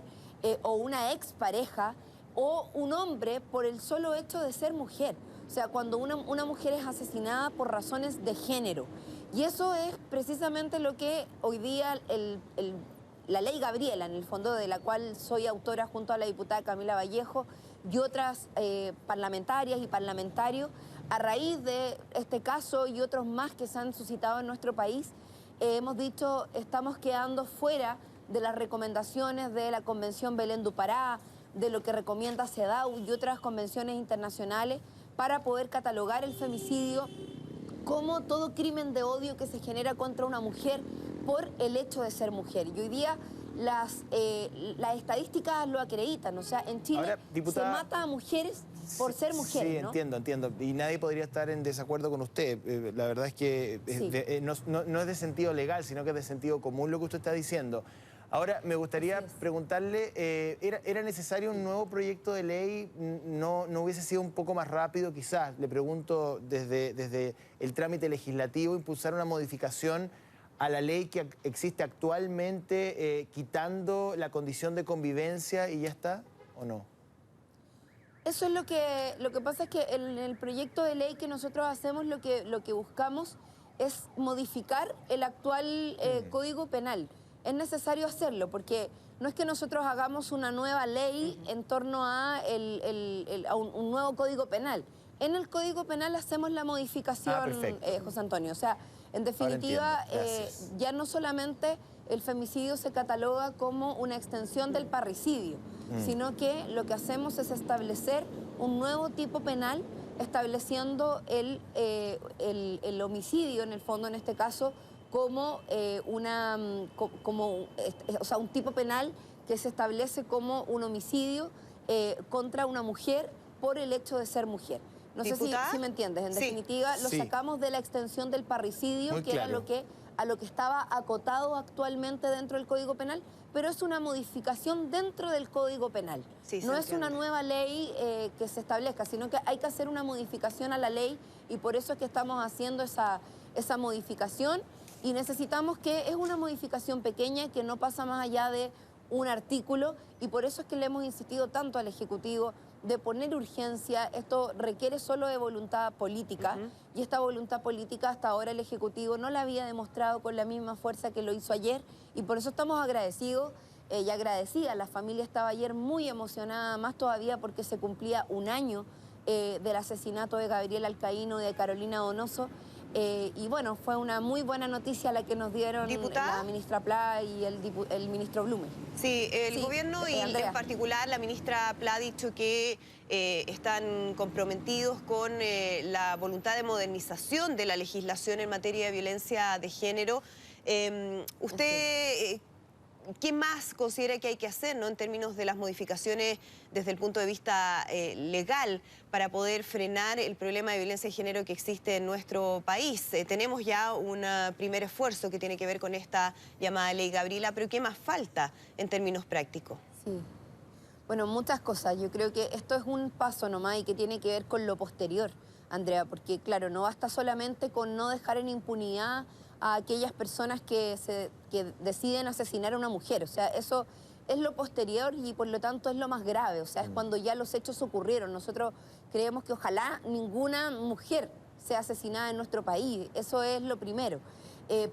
[SPEAKER 20] o una expareja o un hombre por el solo hecho de ser mujer. O sea, cuando una mujer es asesinada por razones de género. Y eso es precisamente lo que hoy día la Ley Gabriela, en el fondo de la cual soy autora junto a la diputada Camila Vallejo y otras parlamentarias y parlamentarios, a raíz de este caso y otros más que se han suscitado en nuestro país, hemos dicho, estamos quedando fuera de las recomendaciones de la Convención Belén do Pará, de lo que recomienda CEDAW y otras convenciones internacionales para poder catalogar el femicidio como todo crimen de odio que se genera contra una mujer por el hecho de ser mujer. Y hoy día las estadísticas lo acreditan, o sea, en Chile se mata a mujeres por ser mujer,
[SPEAKER 3] Sí,
[SPEAKER 20] ¿no?
[SPEAKER 3] entiendo. Y nadie podría estar en desacuerdo con usted. La verdad es que no es de sentido legal, sino que es de sentido común lo que usted está diciendo. Ahora, me gustaría preguntarle, ¿era necesario un nuevo proyecto de ley? ¿No hubiese sido un poco más rápido quizás? Le pregunto, desde el trámite legislativo, impulsar una modificación a la ley que existe actualmente, quitando la condición de convivencia y ya está, ¿o no?
[SPEAKER 20] Eso es lo que pasa es que en el proyecto de ley que nosotros hacemos lo que buscamos es modificar el actual Código Penal. Es necesario hacerlo porque no es que nosotros hagamos una nueva ley en torno a un nuevo Código Penal. En el Código Penal hacemos la modificación, José Antonio. O sea, en definitiva, ya no solamente el femicidio se cataloga como una extensión del parricidio, sino que lo que hacemos es establecer un nuevo tipo penal, estableciendo el homicidio, en el fondo, en este caso, como un tipo penal que se establece como un homicidio contra una mujer por el hecho de ser mujer. No sé si me entiendes. En definitiva, lo sacamos de la extensión del parricidio, muy que claro. Era a lo que estaba acotado actualmente dentro del Código Penal, pero es una modificación dentro del Código Penal. No es una nueva ley que se establezca, sino que hay que hacer una modificación a la ley y por eso es que estamos haciendo esa modificación y necesitamos que es una modificación pequeña que no pasa más allá de un artículo y por eso es que le hemos insistido tanto al Ejecutivo de poner urgencia. Esto requiere solo de voluntad política y esta voluntad política hasta ahora el Ejecutivo no la había demostrado con la misma fuerza que lo hizo ayer y por eso estamos agradecidos y agradecida. La familia estaba ayer muy emocionada, más todavía porque se cumplía un año del asesinato de Gabriel Alcaíno y de Carolina Donoso. Y bueno, fue una muy buena noticia la que nos dieron la ministra Pla y el ministro Blume.
[SPEAKER 2] Sí, el gobierno y en particular la ministra Pla ha dicho que están comprometidos con la voluntad de modernización de la legislación en materia de violencia de género. ¿Usted qué más considera que hay que hacer, ¿no?, en términos de las modificaciones desde el punto de vista legal para poder frenar el problema de violencia de género que existe en nuestro país? Tenemos ya un primer esfuerzo que tiene que ver con esta llamada Ley Gabriela, pero ¿qué más falta en términos prácticos?
[SPEAKER 20] Sí. Bueno, muchas cosas. Yo creo que esto es un paso nomás y que tiene que ver con lo posterior, Andrea, porque claro, no basta solamente con no dejar en impunidad a aquellas personas que deciden asesinar a una mujer. O sea, eso es lo posterior y por lo tanto es lo más grave. O sea, es cuando ya los hechos ocurrieron. Nosotros creemos que ojalá ninguna mujer sea asesinada en nuestro país. Eso es lo primero.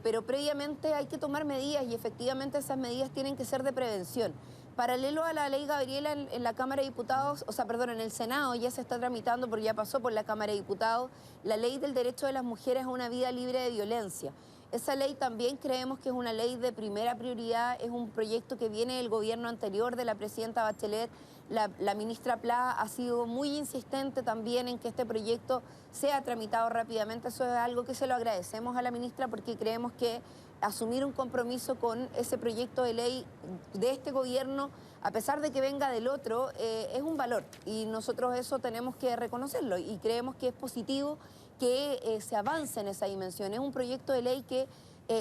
[SPEAKER 20] Pero previamente hay que tomar medidas y efectivamente esas medidas tienen que ser de prevención. Paralelo a la ley Gabriela en la Cámara de Diputados, en el Senado ya se está tramitando, porque ya pasó por la Cámara de Diputados, la ley del derecho de las mujeres a una vida libre de violencia. Esa ley también creemos que es una ley de primera prioridad, es un proyecto que viene del gobierno anterior de la presidenta Bachelet. La ministra Pla ha sido muy insistente también en que este proyecto sea tramitado rápidamente. Eso es algo que se lo agradecemos a la ministra porque creemos que asumir un compromiso con ese proyecto de ley de este gobierno, a pesar de que venga del otro, es un valor y nosotros eso tenemos que reconocerlo y creemos que es positivo que se avance en esa dimensión. Es un proyecto de ley que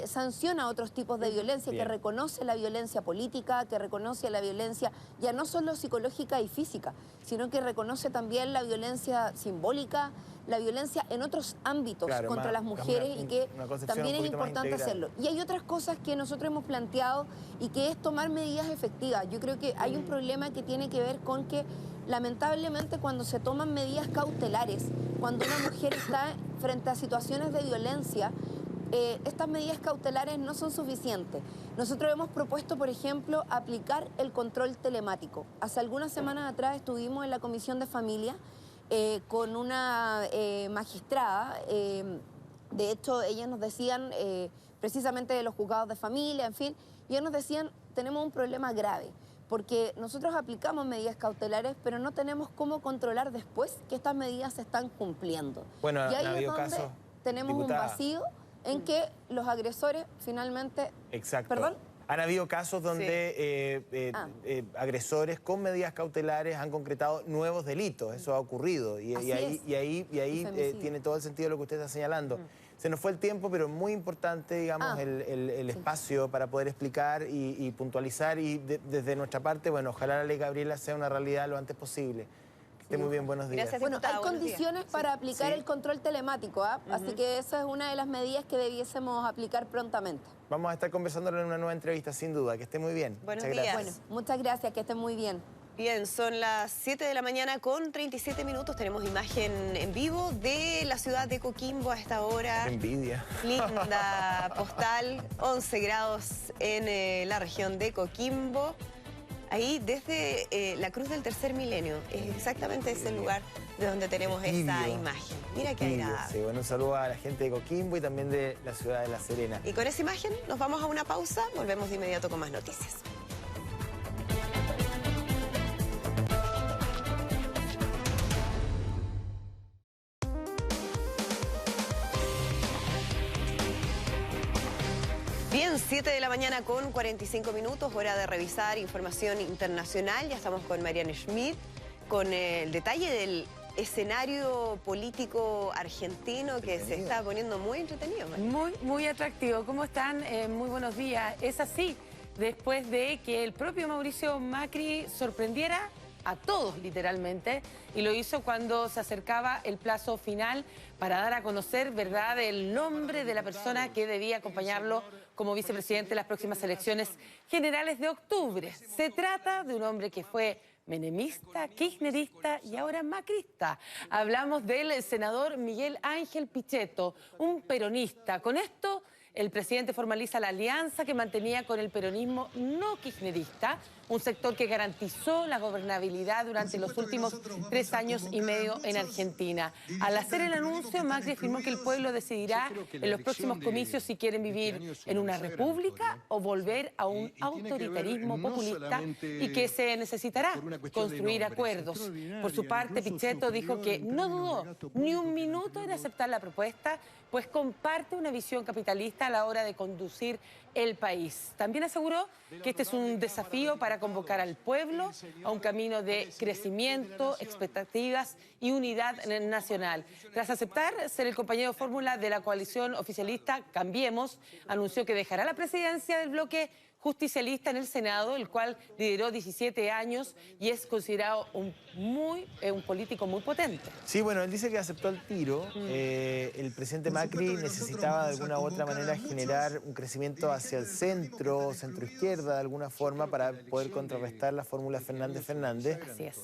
[SPEAKER 20] sanciona otros tipos de violencia, que reconoce la violencia política, que reconoce la violencia ya no solo psicológica y física, sino que reconoce también la violencia simbólica, la violencia en otros ámbitos contra las mujeres y que también es importante hacerlo. Y hay otras cosas que nosotros hemos planteado y que es tomar medidas efectivas. Yo creo que hay un problema que tiene que ver con que lamentablemente cuando se toman medidas cautelares, cuando una mujer está frente a situaciones de violencia, estas medidas cautelares no son suficientes. Nosotros hemos propuesto, por ejemplo, aplicar el control telemático. Hace algunas semanas atrás estuvimos en la Comisión de Familia con una magistrada. De hecho, ellas nos decían, precisamente de los juzgados de familia, en fin, y ellos nos decían, tenemos un problema grave, porque nosotros aplicamos medidas cautelares, pero no tenemos cómo controlar después que estas medidas se están cumpliendo.
[SPEAKER 3] Bueno,
[SPEAKER 20] y ahí es donde tenemos un vacío en que los agresores finalmente...
[SPEAKER 3] Exacto.
[SPEAKER 20] ¿Perdón?
[SPEAKER 3] Han habido casos donde agresores con medidas cautelares han concretado nuevos delitos. Eso ha ocurrido. Y ahí tiene todo el sentido lo que usted está señalando. Se nos fue el tiempo, pero muy importante, digamos, el espacio para poder explicar y puntualizar. Y desde nuestra parte, bueno, ojalá la ley Gabriela sea una realidad lo antes posible. Que esté muy bien, buenos días.
[SPEAKER 2] Gracias,
[SPEAKER 20] bueno,
[SPEAKER 2] diputada,
[SPEAKER 20] hay condiciones para aplicar el control telemático, así que esa es una de las medidas que debiésemos aplicar prontamente.
[SPEAKER 3] Vamos a estar conversándolo en una nueva entrevista, sin duda. Que esté muy bien.
[SPEAKER 2] Buenos
[SPEAKER 3] Muchas
[SPEAKER 2] días.
[SPEAKER 3] gracias.
[SPEAKER 20] Bueno, muchas gracias, que estén muy bien.
[SPEAKER 2] Bien, son las 7 de la mañana con 37 minutos. Tenemos imagen en vivo de la ciudad de Coquimbo a esta hora.
[SPEAKER 3] Qué envidia.
[SPEAKER 2] Linda postal, 11 grados en la región de Coquimbo. Ahí desde la Cruz del Tercer Milenio. Es exactamente ese lugar de donde tenemos esta imagen. Mira qué agradable.
[SPEAKER 3] Sí, bueno, un saludo a la gente de Coquimbo y también de la ciudad de La Serena.
[SPEAKER 2] Y con esa imagen nos vamos a una pausa. Volvemos de inmediato con más noticias. Bien, 7 de la mañana con 45 minutos, hora de revisar información internacional. Ya estamos con Marianne Schmidt, con el detalle del escenario político argentino que se está poniendo muy entretenido.
[SPEAKER 21] Muy atractivo. ¿Cómo están? Muy buenos días. Es así, después de que el propio Mauricio Macri sorprendiera a todos literalmente, y lo hizo cuando se acercaba el plazo final para dar a conocer, ¿verdad?, el nombre de la persona que debía acompañarlo como vicepresidente en las próximas elecciones generales de octubre. Se trata de un hombre que fue menemista, kirchnerista y ahora macrista. Hablamos del senador Miguel Ángel Pichetto, un peronista. Con esto, el presidente formaliza la alianza que mantenía con el peronismo no kirchnerista, un sector que garantizó la gobernabilidad durante los últimos 3 años y medio en Argentina. Al hacer el anuncio, Macri afirmó que el pueblo decidirá en los próximos comicios si quieren vivir en una república o volver a un autoritarismo populista y que se necesitará construir acuerdos. Por su parte, Pichetto dijo que no dudó ni un minuto en aceptar la propuesta, pues comparte una visión capitalista a la hora de conducir el país. También aseguró que este es un desafío para convocar al pueblo a un camino de crecimiento, expectativas y unidad nacional. Tras aceptar ser el compañero de fórmula de la coalición oficialista Cambiemos, anunció que dejará la presidencia del bloque justicialista en el Senado, el cual lideró 17 años y es considerado un político muy potente.
[SPEAKER 3] Sí, bueno, él dice que aceptó el tiro. El presidente Macri necesitaba de alguna u otra manera generar un crecimiento hacia el centro, centro-izquierda de alguna forma para poder contrarrestar la fórmula Fernández-Fernández.
[SPEAKER 21] Así es.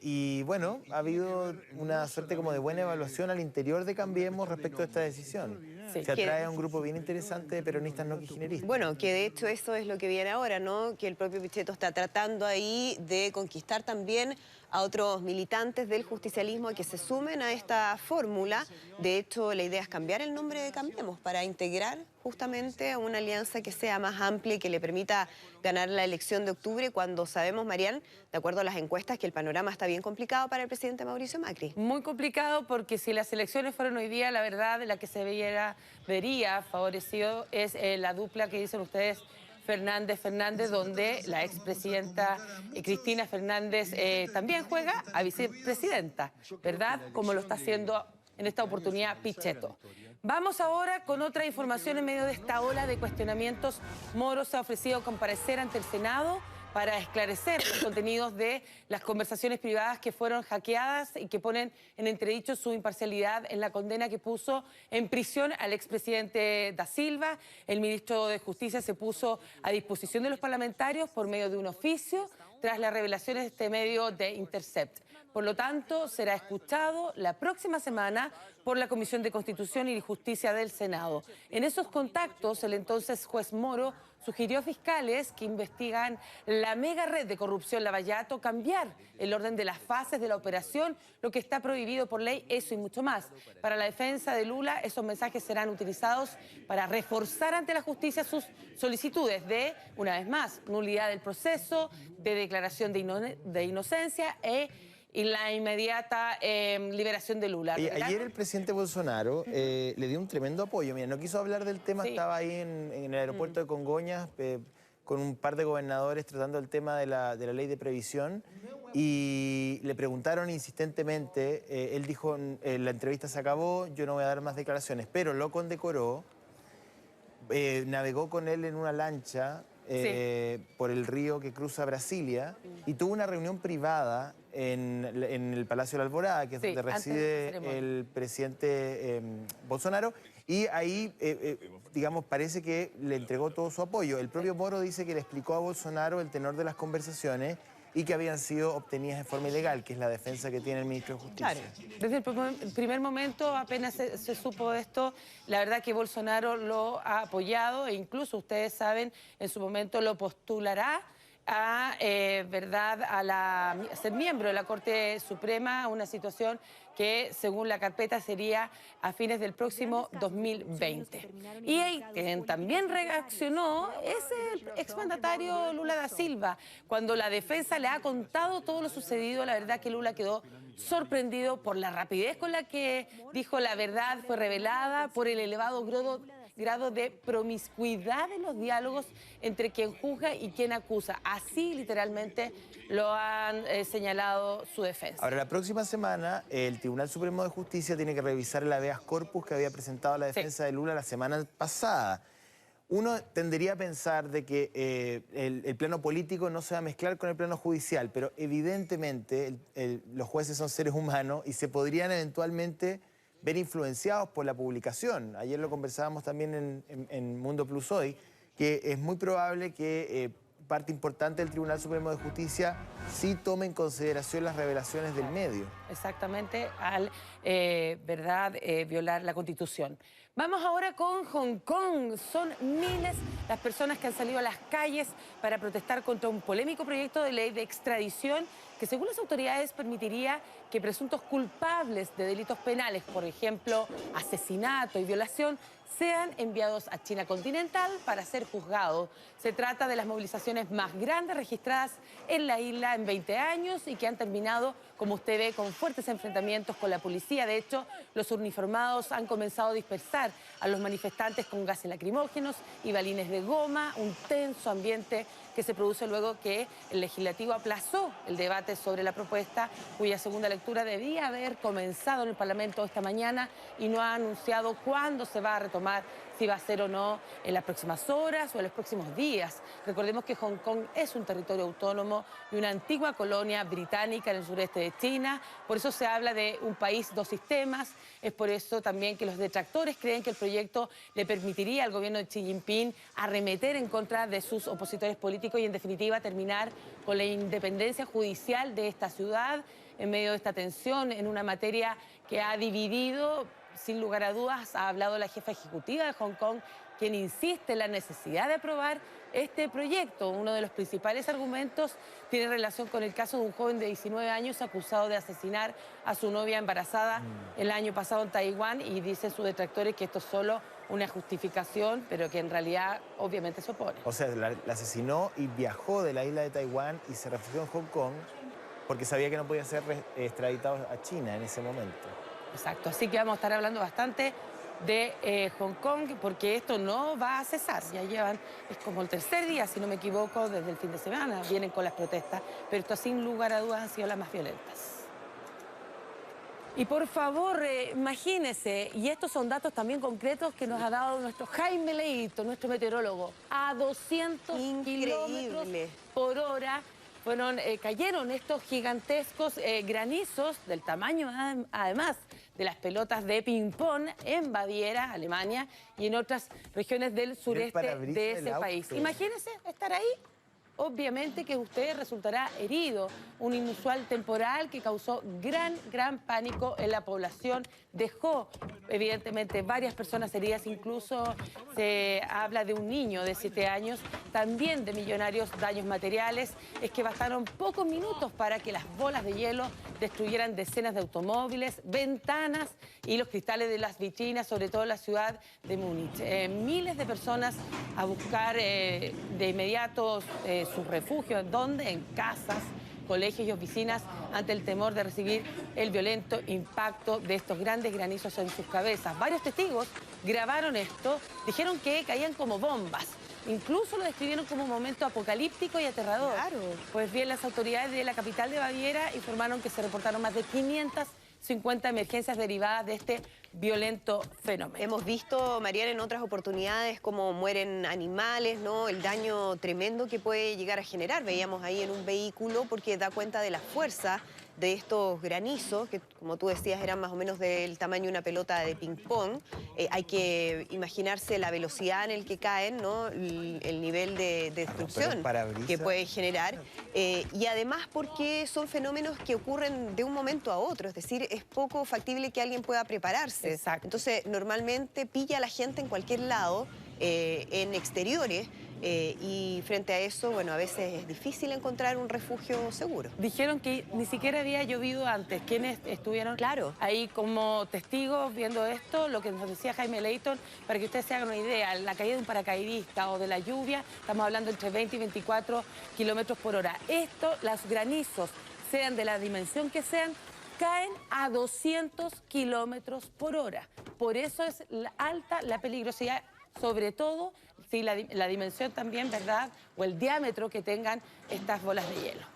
[SPEAKER 3] Y bueno, ha habido una suerte como de buena evaluación al interior de Cambiemos respecto a esta decisión.
[SPEAKER 21] Sí.
[SPEAKER 3] Se atrae a un grupo bien interesante de peronistas no kirchneristas.
[SPEAKER 2] Bueno, que de hecho eso es lo que viene ahora, ¿no? Que el propio Pichetto está tratando ahí de conquistar también a otros militantes del justicialismo que se sumen a esta fórmula. De hecho, la idea es cambiar el nombre de Cambiemos para integrar justamente a una alianza que sea más amplia y que le permita ganar la elección de octubre, cuando sabemos, Marianne, de acuerdo a las encuestas, que el panorama está bien complicado para el presidente Mauricio Macri.
[SPEAKER 21] Muy complicado, porque si las elecciones fueron hoy día, la verdad, la que se vería favorecido es la dupla que dicen ustedes, Fernández-Fernández, donde la expresidenta Cristina Fernández también juega a vicepresidenta, ¿verdad? Como lo está haciendo en esta oportunidad Pichetto. Vamos ahora con otra información. En medio de esta ola de cuestionamientos, Moro se ha ofrecido comparecer ante el Senado para esclarecer los contenidos de las conversaciones privadas que fueron hackeadas y que ponen en entredicho su imparcialidad en la condena que puso en prisión al expresidente Da Silva. El ministro de Justicia se puso a disposición de los parlamentarios por medio de un oficio tras las revelaciones de este medio de Intercept. Por lo tanto, será escuchado la próxima semana por la Comisión de Constitución y Justicia del Senado. En esos contactos, el entonces juez Moro sugirió a fiscales que investigan la mega red de corrupción Lavallato cambiar el orden de las fases de la operación, lo que está prohibido por ley, eso y mucho más. Para la defensa de Lula, esos mensajes serán utilizados para reforzar ante la justicia sus solicitudes de, una vez más, nulidad del proceso, de declaración de inocencia y la inmediata liberación de Lula.
[SPEAKER 3] Ayer el presidente Bolsonaro le dio un tremendo apoyo. Mira, no quiso hablar del tema, estaba ahí en el aeropuerto de Congonhas con un par de gobernadores tratando el tema de la ley de previsión y le preguntaron insistentemente, él dijo, la entrevista se acabó, yo no voy a dar más declaraciones, pero lo condecoró, navegó con él en una lancha por el río que cruza Brasilia y tuvo una reunión privada en el Palacio de la Alborada, que es donde reside el presidente Bolsonaro, y ahí, digamos, parece que le entregó todo su apoyo. El propio Moro dice que le explicó a Bolsonaro el tenor de las conversaciones y que habían sido obtenidas de forma ilegal, que es la defensa que tiene el ministro de Justicia.
[SPEAKER 21] Claro, desde el primer momento, apenas se supo esto, la verdad que Bolsonaro lo ha apoyado e incluso, ustedes saben, en su momento lo postulará a ser miembro de la Corte Suprema, una situación que según la carpeta sería a fines del próximo 2020. Y quien también reaccionó es el exmandatario Lula da Silva. Cuando la defensa le ha contado todo lo sucedido, la verdad que Lula quedó sorprendido por la rapidez con la que dijo la verdad, fue revelada, por el elevado grado de promiscuidad en los diálogos entre quien juzga y quien acusa. Así literalmente lo han señalado su defensa.
[SPEAKER 3] Ahora, la próxima semana el Tribunal Supremo de Justicia tiene que revisar el habeas corpus que había presentado la defensa de Lula la semana pasada. Uno tendería a pensar de que el plano político no se va a mezclar con el plano judicial, pero evidentemente los jueces son seres humanos y se podrían eventualmente ver influenciados por la publicación. Ayer lo conversábamos también en Mundo Plus Hoy, que es muy probable que parte importante del Tribunal Supremo de Justicia sí tome en consideración las revelaciones del medio.
[SPEAKER 21] Exactamente, al violar la Constitución. Vamos ahora con Hong Kong. Son miles las personas que han salido a las calles para protestar contra un polémico proyecto de ley de extradición que, según las autoridades, permitiría que presuntos culpables de delitos penales, por ejemplo, asesinato y violación, sean enviados a China continental para ser juzgados. Se trata de las movilizaciones más grandes registradas en la isla en 20 años y que han terminado, como usted ve, con fuertes enfrentamientos con la policía. De hecho, los uniformados han comenzado a dispersar a los manifestantes con gases lacrimógenos y balines de goma, un tenso ambiente que se produce luego que el legislativo aplazó el debate sobre la propuesta, cuya segunda lectura debía haber comenzado en el Parlamento esta mañana y no ha anunciado cuándo se va a retomar, si va a ser o no en las próximas horas o en los próximos días. Recordemos que Hong Kong es un territorio autónomo y una antigua colonia británica en el sureste de China. Por eso se habla de un país, dos sistemas. Es por eso también que los detractores creen que el proyecto le permitiría al gobierno de Xi Jinping arremeter en contra de sus opositores políticos y, en definitiva, terminar con la independencia judicial de esta ciudad en medio de esta tensión en una materia que ha dividido. Sin lugar a dudas, ha hablado la jefa ejecutiva de Hong Kong, quien insiste en la necesidad de aprobar este proyecto. Uno de los principales argumentos tiene relación con el caso de un joven de 19 años acusado de asesinar a su novia embarazada el año pasado en Taiwán, y dicen sus detractores que esto es solo una justificación, pero que en realidad obviamente se opone.
[SPEAKER 3] O sea, la asesinó y viajó de la isla de Taiwán y se refugió en Hong Kong porque sabía que no podía ser extraditado a China en ese momento.
[SPEAKER 21] Exacto, así que vamos a estar hablando bastante de Hong Kong, porque esto no va a cesar. Ya llevan, es como el tercer día, si no me equivoco, desde el fin de semana, vienen con las protestas, pero esto sin lugar a dudas han sido las más violentas. Y por favor, imagínense, y estos son datos también concretos que nos ha dado nuestro Jaime Leito, nuestro meteorólogo, a 200 kilómetros por hora. Cayeron estos gigantescos granizos del tamaño, además, de las pelotas de ping-pong en Baviera, Alemania, y en otras regiones del sureste de ese país. Imagínense estar ahí. Obviamente que usted resultará herido. Un inusual temporal que causó gran pánico en la población. Dejó, evidentemente, varias personas heridas. Incluso se habla de un niño de 7 años. También de millonarios daños materiales. Es que bastaron pocos minutos para que las bolas de hielo destruyeran decenas de automóviles, ventanas y los cristales de las vitrinas, sobre todo en la ciudad de Múnich. Miles de personas a buscar de inmediato sus refugios. ¿Dónde? En casas, colegios y oficinas, ante el temor de recibir el violento impacto de estos grandes granizos en sus cabezas. Varios testigos grabaron esto, dijeron que caían como bombas. Incluso lo describieron como un momento apocalíptico y aterrador.
[SPEAKER 2] Claro.
[SPEAKER 21] Pues bien, las autoridades de la capital de Baviera informaron que se reportaron más de 550 emergencias derivadas de este violento fenómeno.
[SPEAKER 2] Hemos visto, Mariana, en otras oportunidades cómo mueren animales, ¿no? El daño tremendo que puede llegar a generar. Veíamos ahí en un vehículo, porque da cuenta de la fuerza de estos granizos, que como tú decías eran más o menos del tamaño de una pelota de ping-pong. Hay que imaginarse la velocidad en el que caen, ¿no? El nivel de destrucción que puede generar. Y además porque son fenómenos que ocurren de un momento a otro, es decir, es poco factible que alguien pueda prepararse.
[SPEAKER 21] Exacto.
[SPEAKER 2] Entonces, normalmente pilla a la gente en cualquier lado, en exteriores, y frente a eso, bueno, a veces es difícil encontrar un refugio seguro.
[SPEAKER 21] Dijeron que ni siquiera había llovido antes. ¿Quiénes estuvieron ahí como testigos viendo esto? Lo que nos decía Jaime Leighton, para que ustedes se hagan una idea, la caída de un paracaidista o de la lluvia, estamos hablando entre 20 y 24 kilómetros por hora. Los granizos, sean de la dimensión que sean, caen a 200 kilómetros por hora. Por eso es alta la peligrosidad, sobre todo si la dimensión también, ¿verdad? O el diámetro que tengan estas bolas de hielo.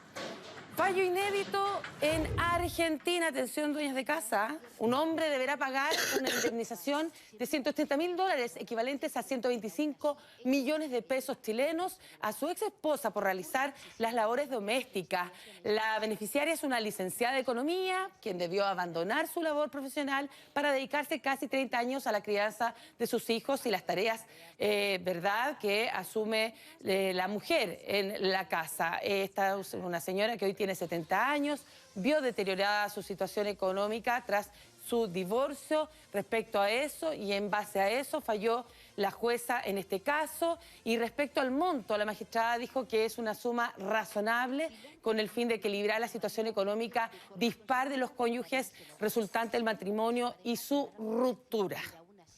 [SPEAKER 21] Fallo inédito en Argentina. Atención, dueñas de casa. Un hombre deberá pagar una indemnización de $180.000, equivalentes a 125 millones de pesos chilenos, a su ex esposa por realizar las labores domésticas. La beneficiaria es una licenciada de Economía, quien debió abandonar su labor profesional para dedicarse casi 30 años a la crianza de sus hijos y las tareas, ¿verdad?, que asume la mujer en la casa. Esta es una señora que hoy tiene 70 años, vio deteriorada su situación económica tras su divorcio. Respecto a eso y en base a eso falló la jueza en este caso. Y respecto al monto, la magistrada dijo que es una suma razonable con el fin de equilibrar la situación económica dispar de los cónyuges resultante del matrimonio y su ruptura.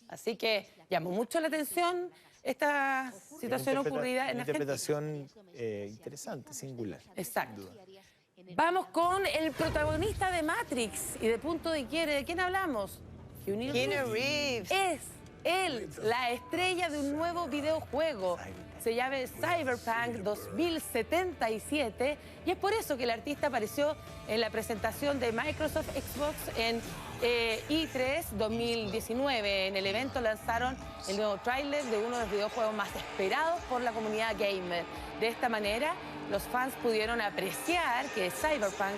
[SPEAKER 21] Así que llamó mucho la atención esta situación ocurrida en Argentina.
[SPEAKER 3] Una interpretación interesante, singular.
[SPEAKER 21] Exacto. Vamos con el protagonista de Matrix y de Punto de Quiebre. ¿De quién hablamos?
[SPEAKER 2] Keanu Reeves.
[SPEAKER 21] Es él, la estrella de un nuevo videojuego. Se llama Cyberpunk 2077 y es por eso que el artista apareció en la presentación de Microsoft Xbox en E3 2019. En el evento lanzaron el nuevo tráiler de uno de los videojuegos más esperados por la comunidad gamer. De esta manera, los fans pudieron apreciar que Cyberpunk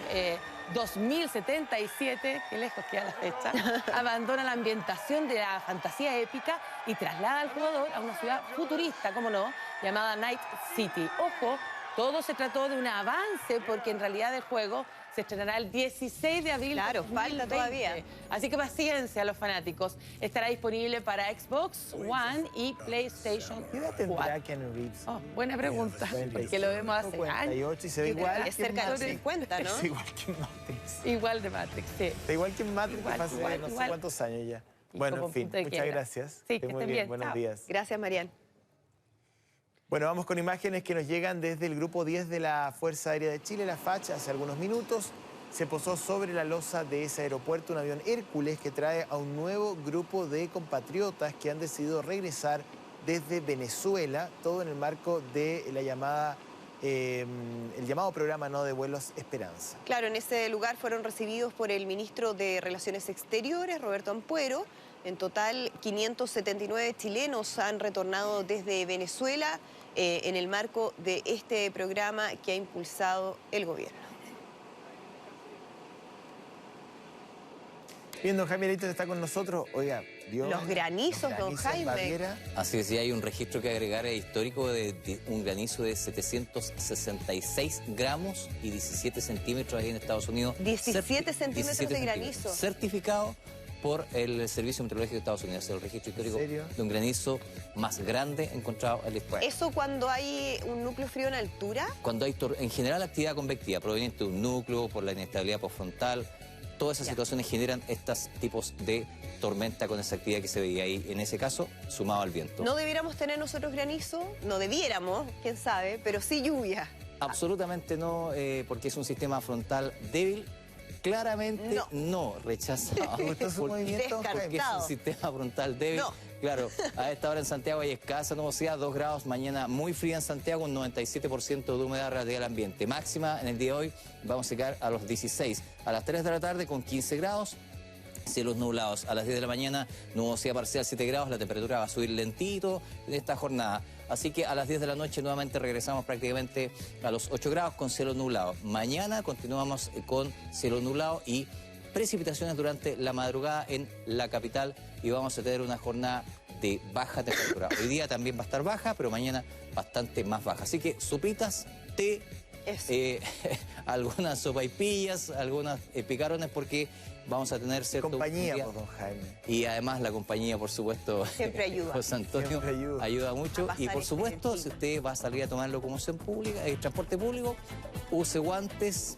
[SPEAKER 21] 2077, qué lejos queda la fecha, abandona la ambientación de la fantasía épica y traslada al jugador a una ciudad futurista, como no, llamada Night City. Ojo, todo se trató de un avance porque en realidad el juego se estrenará el 16 de abril.
[SPEAKER 2] Claro, falta todavía.
[SPEAKER 21] Así que paciencia a los fanáticos. Estará disponible para Xbox One y PlayStation 4.
[SPEAKER 3] ¿Qué edad tendrá Keanu Reeves?
[SPEAKER 21] Oh, buena pregunta, porque lo vemos hace
[SPEAKER 3] 58
[SPEAKER 21] años.
[SPEAKER 3] y se ve igual.
[SPEAKER 2] Es cerca de los 50, ¿no?
[SPEAKER 3] Es igual que en Matrix.
[SPEAKER 21] Igual de Matrix, sí.
[SPEAKER 3] Está igual que en Matrix, que hace no sé cuántos años ya. Bueno, en fin, muchas gracias.
[SPEAKER 21] Sí, que
[SPEAKER 3] muy
[SPEAKER 21] estén bien.
[SPEAKER 3] Buenos días.
[SPEAKER 2] Gracias, Marian.
[SPEAKER 3] Bueno, vamos con imágenes que nos llegan desde el Grupo 10 de la Fuerza Aérea de Chile, la FACH. Hace algunos minutos se posó sobre la losa de ese aeropuerto un avión Hércules que trae a un nuevo grupo de compatriotas que han decidido regresar desde Venezuela, todo en el marco de la llamada, el llamado programa de vuelos Esperanza.
[SPEAKER 2] Claro, en ese lugar fueron recibidos por el ministro de Relaciones Exteriores, Roberto Ampuero. En total, 579 chilenos han retornado desde Venezuela en el marco de este programa que ha impulsado el gobierno.
[SPEAKER 3] Bien, don Jaime Leighton está con nosotros. Oiga, ¿vio?
[SPEAKER 2] Los granizos, don Jaime.
[SPEAKER 17] Así es, y hay un registro que agregar histórico de un granizo de 766 gramos y 17 centímetros ahí en Estados Unidos.
[SPEAKER 2] 17 centímetros de granizo.
[SPEAKER 17] Certificado por el Servicio Meteorológico de Estados Unidos, el registro histórico de un granizo más grande encontrado en la historia.
[SPEAKER 2] ¿Eso cuando hay un núcleo frío en altura?
[SPEAKER 17] Cuando hay, en general, actividad convectiva proveniente de un núcleo, por la inestabilidad postfrontal, todas esas situaciones generan estos tipos de tormenta con esa actividad que se veía ahí, en ese caso, sumado al viento.
[SPEAKER 2] ¿No debiéramos tener nosotros granizo? No debiéramos, quién sabe, pero sí lluvia.
[SPEAKER 17] Absolutamente no, porque es un sistema frontal débil claramente no, rechazado.
[SPEAKER 3] ¿Te gustó su movimiento?
[SPEAKER 17] Porque es un sistema frontal débil.
[SPEAKER 2] No.
[SPEAKER 17] Claro, a esta hora en Santiago hay escasa nubosidad, 2 grados, mañana muy fría en Santiago, un 97% de humedad relativa al ambiente. Máxima en el día de hoy vamos a llegar a los 16. A las 3 de la tarde con 15 grados. Cielos nublados. A las 10 de la mañana, nubosidad parcial 7 grados, la temperatura va a subir lentito en esta jornada. Así que a las 10 de la noche nuevamente regresamos prácticamente a los 8 grados con cielo nublado. Mañana continuamos con cielo nublado y precipitaciones durante la madrugada en la capital y vamos a tener una jornada de baja temperatura. Hoy día también va a estar baja, pero mañana bastante más baja. Así que sopitas, té, algunas sopaipillas, algunas picarones, porque vamos a tener cierto
[SPEAKER 3] compañía por don Jaime.
[SPEAKER 17] Y además la compañía, por supuesto,
[SPEAKER 2] siempre ayuda.
[SPEAKER 17] José Antonio ayuda mucho. Y por supuesto, si usted va a salir a tomar locomoción pública, transporte público, use guantes,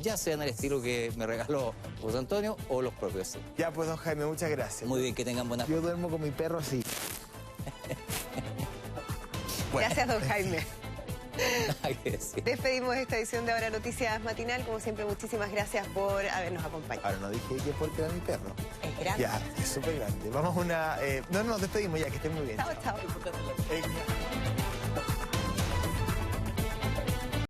[SPEAKER 17] ya sean el estilo que me regaló José Antonio o los propios.
[SPEAKER 3] Ya pues, don Jaime, muchas gracias.
[SPEAKER 17] Muy bien, que tengan buena.
[SPEAKER 3] Yo duermo con mi perro así.
[SPEAKER 2] Gracias, don Jaime.
[SPEAKER 17] Sí.
[SPEAKER 2] Despedimos esta edición de Ahora Noticias Matinal. Como siempre, muchísimas gracias por habernos acompañado.
[SPEAKER 3] Ahora no dije que porque era mi perro.
[SPEAKER 2] Es grande.
[SPEAKER 3] Ya, es súper grande. Vamos a una... no, nos despedimos ya, que estén muy bien.
[SPEAKER 2] Chao, chao.